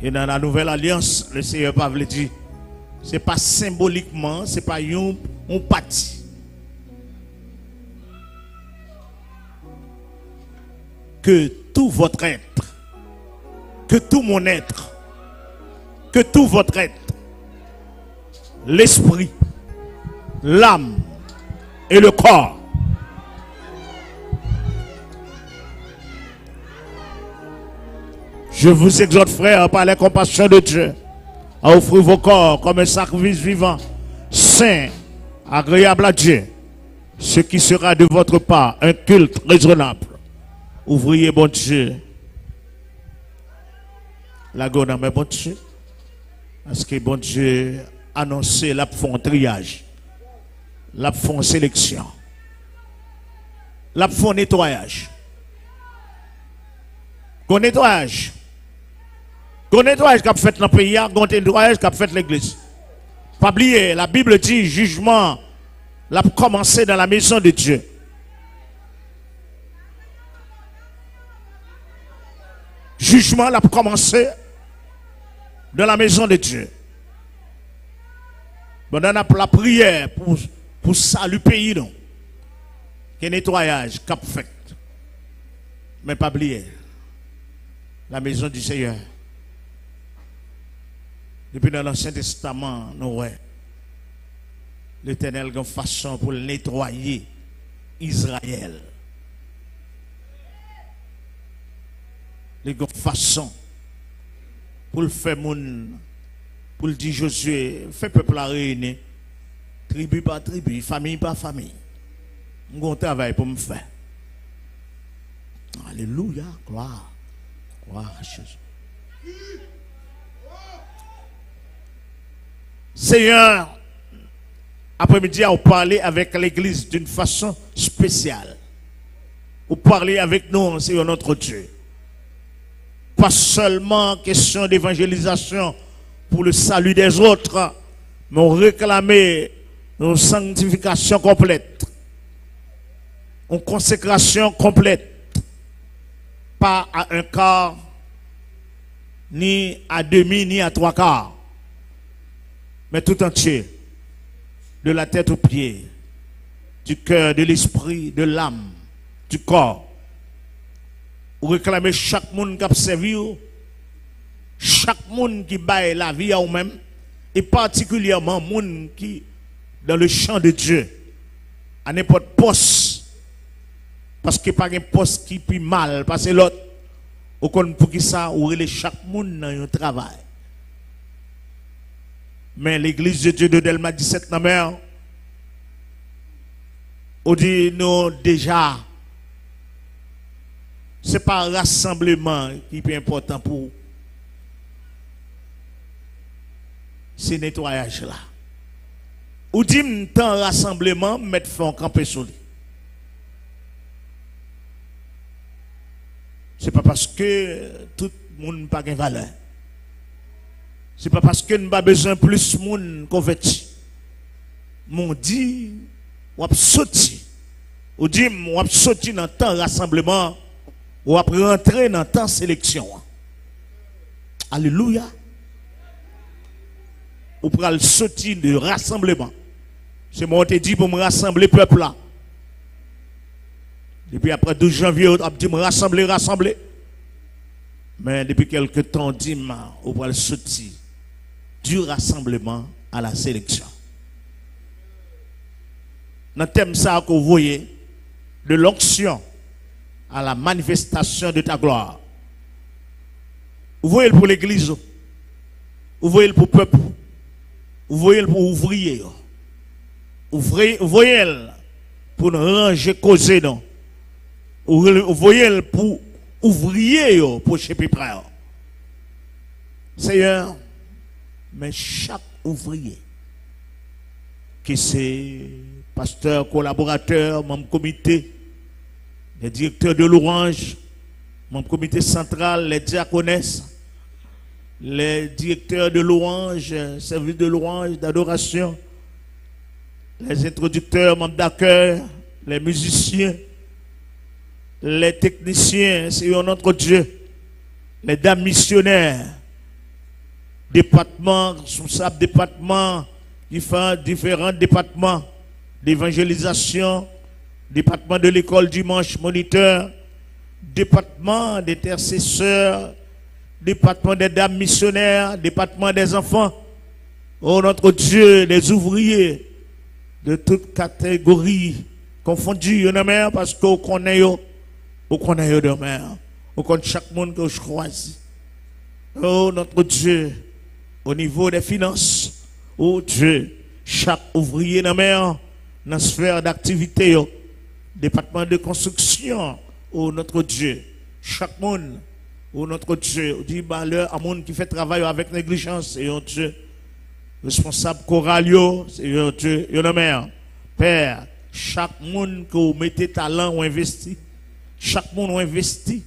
Et dans la nouvelle alliance, le Seigneur pas veut dire, ce n'est pas symboliquement, ce n'est pas un parti. Que tout votre être, que tout mon être, que tout votre être, l'esprit, l'âme et le corps, je vous exhorte, frères, par la compassion de Dieu, à offrir vos corps comme un sacrifice vivant, saint, agréable à Dieu, ce qui sera de votre part un culte raisonnable. Ouvriez, bon Dieu, la gonne, mais bon Dieu, parce que bon Dieu annoncé la font triage, la font sélection, la font nettoyage. Gon nettoyage. Gon nettoyage qu'a fait dans le pays, gon nettoyage qu'a fait l'église. Pas oublier, la Bible dit jugement l'a commencé dans la maison de Dieu. Jugement l'a commencé dans la maison de Dieu. Pendant la prière pour saluer le pays, non. Que nettoyage qu'a fait. Mais pas oublier la maison du Seigneur. Depuis dans l'Ancien Testament, nous voyons l'Éternel a une façon pour nettoyer Israël. Il a une façon pour le faire pour le dire Josué, fait peuple à réunir, tribu par tribu, famille par famille. Nous avons un travail pour me faire. Alléluia, gloire, gloire à Jésus. Seigneur, après-midi, on parler avec l'église d'une façon spéciale. Vous parlez avec nous, Seigneur notre Dieu. Pas seulement question d'évangélisation pour le salut des autres, mais on réclamer une sanctification complète, une consécration complète, pas à un quart, ni à demi, ni à trois quarts, mais tout entier, de la tête aux pieds, du cœur, de l'esprit, de l'âme, du corps. Vous réclamez chaque monde qui a servi, chaque monde qui baille la vie à vous-même, et particulièrement monde qui dans le champ de Dieu, à n'importe poste, parce qu'il n'y a pas un poste qui est mal, parce que l'autre, pour qui ça, vous relève chaque monde dans un travail. Mais l'église de Dieu de Delma 17 Namer, on dit nous déjà, ce n'est pas un rassemblement qui est important pour vous. C'est le nettoyage là. Ou dit tant rassemblement, mettre fond camper sur lui. Ce n'est pas parce que tout le monde n'a pas de valeur. Ce n'est pas parce que nous n'avons pas besoin de plus de monde converti. Mon dit, on a sauté. On dit, on a sauté dans le temps rassemblement. On a rentrer dans le temps sélection. Alléluia. On prend le sauter de rassemblement. C'est moi qui te dit pour me rassembler le peuple là. Depuis après 12 janvier, on a dit me rassembler. Mais depuis quelque temps, on dit on prend le sauter du rassemblement à la sélection. Dans le thème ça que vous voyez, de l'onction à la manifestation de ta gloire. Vous voyez pour l'église, vous voyez pour le peuple, vous voyez pour ouvrier, vous voyez pour nous ranger causer, non. Vous voyez pour ouvrier, pour chez Pipreur. Seigneur, mais chaque ouvrier, qui c'est pasteur, collaborateur, membre comité, les directeurs de l'Orange, membre comité central, les diaconesses, les directeurs de l'Orange, service de l'Orange, d'adoration, les introducteurs, membres d'accueil, les musiciens, les techniciens, c'est notre Dieu, les dames missionnaires, départements, responsables départements, différents départements d'évangélisation, département de l'école dimanche moniteur, département d'intercesseurs, département des dames missionnaires, département des enfants. Oh notre Dieu, les ouvriers de toutes catégories confondues, parce qu'on connaît de mer, on connaît chaque monde que je choisis. Oh notre Dieu, au niveau des finances, oh Dieu, chaque ouvrier dans la sphère d'activité, département de construction, oh notre Dieu, chaque monde, oh notre Dieu, on dit malheur à monde qui fait travail avec négligence, et oh Dieu, responsable choralio, c'est oh Dieu, Père, chaque monde que vous mettez talent ou investi, chaque monde ou investi,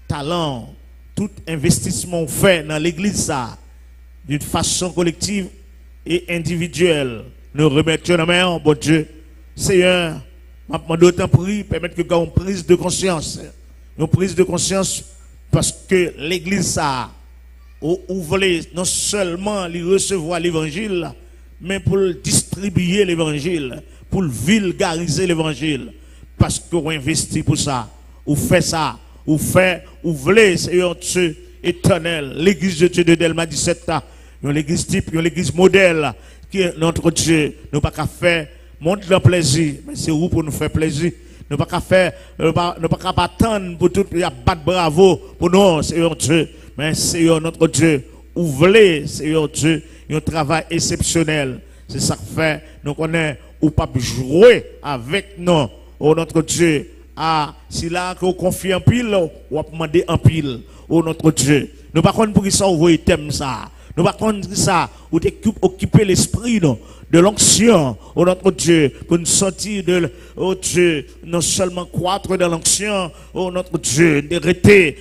talent, tout investissement fait dans l'église, ça, d'une façon collective et individuelle, nous remettons la main, bon Dieu. Seigneur, je d'autant prie, permettre que nous une prise de conscience. Une prise de conscience parce que l'église, ça, ouvre non seulement les recevoir l'évangile, mais pour distribuer l'évangile, pour vulgariser l'évangile. Parce qu'on investit pour ça, ou fait ça, ou voulez, Seigneur Dieu éternel, l'église de Dieu de Delma 17, l'église type, l'église modèle, qui est notre Dieu, nous pas qu'à faire, montre le plaisir, mais c'est où pour nous faire plaisir. Nous pas qu'à faire, nous pas qu'à attendre pour tout, il y a battre bravo pour nous, Seigneur Dieu, mais Seigneur notre Dieu, ouvrez, Seigneur Dieu, un travail exceptionnel. C'est ça que fait, nous connaissons, ou pas jouer avec nous, oh notre Dieu. Ah, si là qu'on confie en pile, ou a demandé en pile, oh notre Dieu. Nous pas pour qui ça vous thème ça. Nous pas ça, ou occuper l'esprit de l'onction, oh notre Dieu, pour nous sortir de, oh Dieu, non seulement croître dans l'onction, oh notre Dieu, d'arrêter,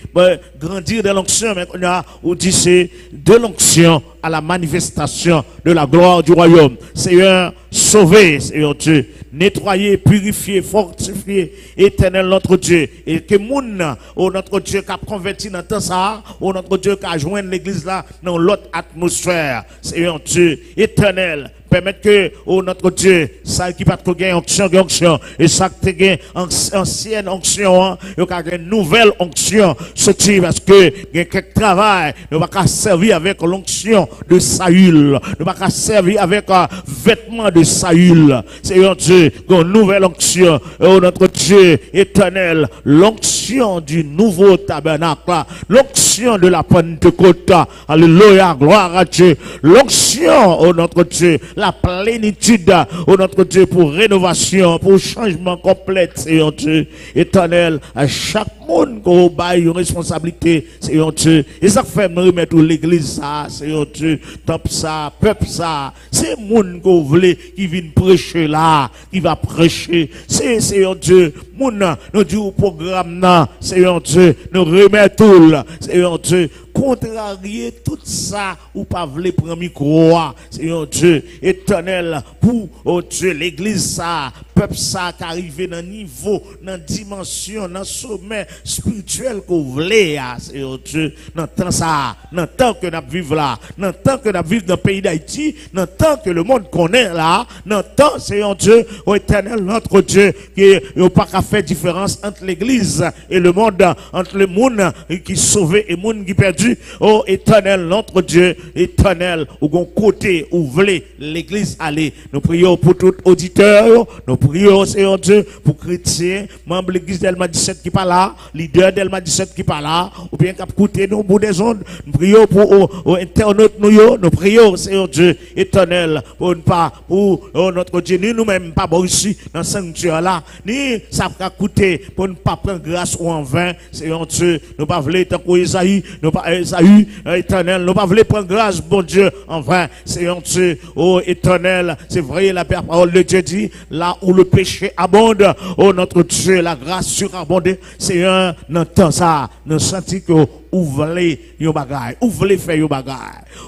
grandir dans l'onction, mais on a, ou dit c'est de l'onction à la manifestation de la gloire du royaume. Seigneur, sauver, Seigneur Dieu, nettoyer, purifier, fortifier, éternel notre Dieu, et que moun, oh notre Dieu, qui a converti dans tout ça, oh notre Dieu, qui a joint l'église là, dans l'autre atmosphère, Seigneur Dieu, éternel, permettre que, oh notre Dieu, ça qui pas trop gain onction, et ça qui gain ancienne onction, il y a une nouvelle onction, sorti parce que, il y a quelques travail, nous pas servir avec l'onction de Saül, nous pas servir avec un vêtement de Saül, Seigneur Dieu, une nouvelle onction, oh notre Dieu éternel, l'onction du nouveau tabernacle, l'onction de la Pentecôte, alléluia, gloire à Dieu, l'onction, oh notre Dieu, la plénitude, oh notre Dieu, pour rénovation, pour changement complet, Seigneur Dieu, éternel, à chaque monde qu'on baille une responsabilité, Seigneur Dieu, et ça fait me remettre l'église, ça, Seigneur Dieu, top ça, peuple ça, c'est monde qu'on voulait, qui vient prêcher là, qui va prêcher, c'est, Seigneur Dieu, monde, nous dit au programme là, Seigneur Dieu, nous remettons tout, Seigneur Dieu, contrarier tout ça, ou pas voulez prendre micro, Seigneur Dieu, éternel, pour, oh Dieu, l'église ça, peuple ça, qui arrive dans niveau, dans dimension, dans sommet spirituel que vous voulez, Seigneur Dieu, dans temps ça, dans temps que nous vivons là, dans temps que nous vivons dans le pays d'Haïti, dans temps que le monde connaît là, dans temps, Seigneur Dieu, oh éternel, notre Dieu, qui n'a pas qu'à faire différence entre l'église et le monde, entre le monde qui est sauvé et le monde qui est perdu, oh éternel, notre Dieu, éternel, au bon côté où vous voulez l'église aller. Nous prions pour tout auditeur, nous prions, Seigneur Dieu, pour chrétiens, membres de l'église d'Elma 17 qui parle là, leader d'Elma 17 qui parle là, ou bien qui a écouté nous au bout des ondes. Nous prions pour internautes nous prions, Seigneur Dieu, éternel, pour ne pas, pour notre Dieu, ni nous-mêmes pas bon ici, dans ce sanctuaire là, ni ça va coûter pour ne pas prendre grâce ou en vain, Seigneur Dieu, nous pas voulons tant qu'Esaïe, nous pas Esaü, éternel, nous pas voulons prendre grâce, bon Dieu, en vain, Seigneur Dieu, oh éternel, c'est vrai, la parole de Dieu dit, là où le péché abonde, oh notre Dieu, la grâce surabonde, Seigneur, dans temps ça, nous sentons que ou voulez yon bagay, ou voulez faire yon bagay.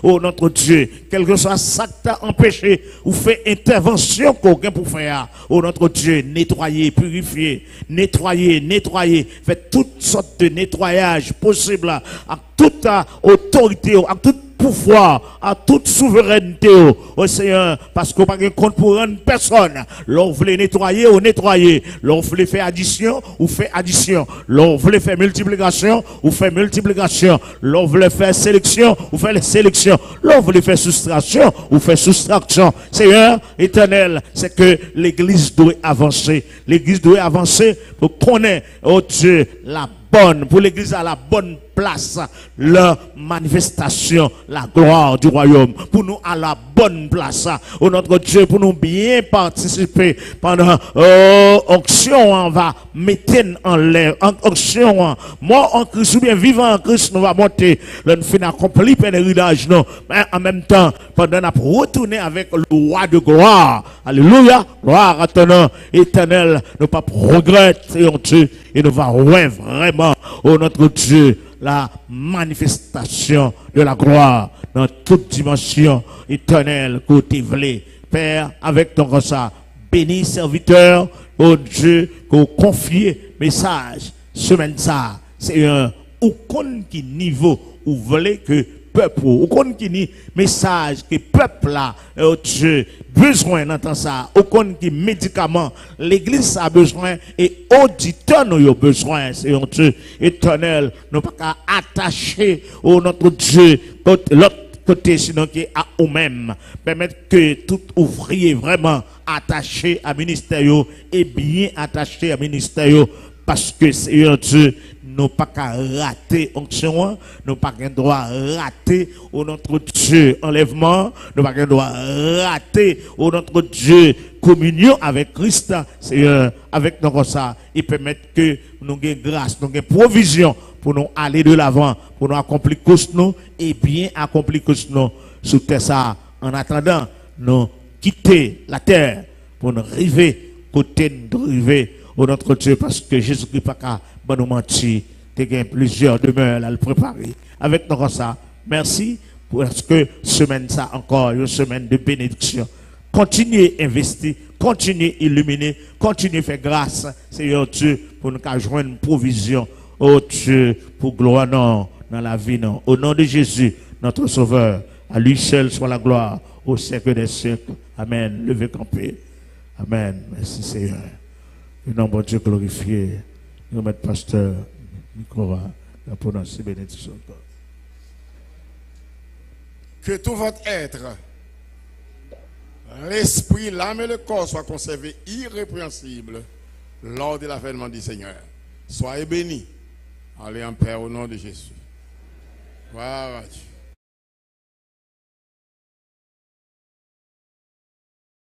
Oh notre Dieu, quel que soit ça qui t'a empêché, ou fait intervention qu'aucun pour faire. Oh notre Dieu, nettoyer, purifier, nettoyer, faites toutes sortes de nettoyage possible à toute autorité, à toute pouvoir, à toute souveraineté, au Seigneur, parce qu'on n'a pas de compte pour rendre personne. L'on voulait nettoyer, ou nettoyer. L'on voulait faire addition, ou fait addition. L'on voulait faire multiplication, ou fait multiplication. L'on voulait faire sélection, ou fait la sélection. L'on voulait faire soustraction, ou fait soustraction. Seigneur, éternel, c'est que l'église doit avancer. L'église doit avancer pour connaître, oh Dieu, la bonne, pour l'église à la bonne place la manifestation, la gloire du royaume. Pour nous à la bonne place. Oh notre Dieu, pour nous bien participer pendant onction, on va mettre en l'air. En onction, mort en Christ ou bien vivant en Christ, nous va monter. Nous finissons accompli pèlerinage, non. Mais en même temps, pendant nous retourner avec le roi de gloire. Alléluia. Gloire à ton nom éternel. Nous pas regretter Dieu. Et nous va ouais vraiment, oh notre Dieu, la manifestation de la gloire dans toute dimension éternelle côté vlé. Père, avec ton ça, béni serviteur, oh Dieu, qu'on confie message, semaine ça, c'est un aucun qui niveau où voulez que peuple, aucun qui ni message que peuple là, oh Dieu, besoin d'entendre ça, aucun qui médicament, l'église a besoin et auditeurs nous ont besoin, c'est un Dieu éternel, nous pas qu'à attacher au notre Dieu, l'autre côté sinon qui est à nous-mêmes, permettre que tout ouvrier vraiment attaché à ministère et bien attaché à ministère parce que c'est un Dieu, nous pas qu'à rater onction, nous pas qu'un droit rater au notre Dieu enlèvement, nous pas qu'un droit rater au notre Dieu communion avec Christ, c'est avec nous comme ça, il permet que nous ayons grâce, nous ayons provision pour nous aller de l'avant, pour nous accomplir cause nous et bien accomplir cause nous sur terre ça. En attendant, nous quitter la terre pour nous arriver côté de arriver au notre Dieu parce que Jésus-Christ pas qu'à nous mentir. Il y a plusieurs demeures à le préparer. Avec nous ça, merci parce que semaine ça encore une semaine de bénédiction. Continuez à investir, continuez à illuminer, continuez à faire grâce, Seigneur Dieu, pour nous joindre une provision. Oh Dieu, pour gloire non, dans la vie non. Au nom de Jésus, notre Sauveur, à lui seul soit la gloire au siècle des siècles. Amen. Levez campé. Amen. Merci Seigneur. Le nom de Dieu glorifié. Nous mettons pasteur Nicolas la prononcer bénédiction. Que tout votre être, l'esprit, l'âme et le corps soient conservés irrépréhensibles lors de l'avènement du Seigneur. Soyez bénis. Allez en paix au nom de Jésus. Voilà.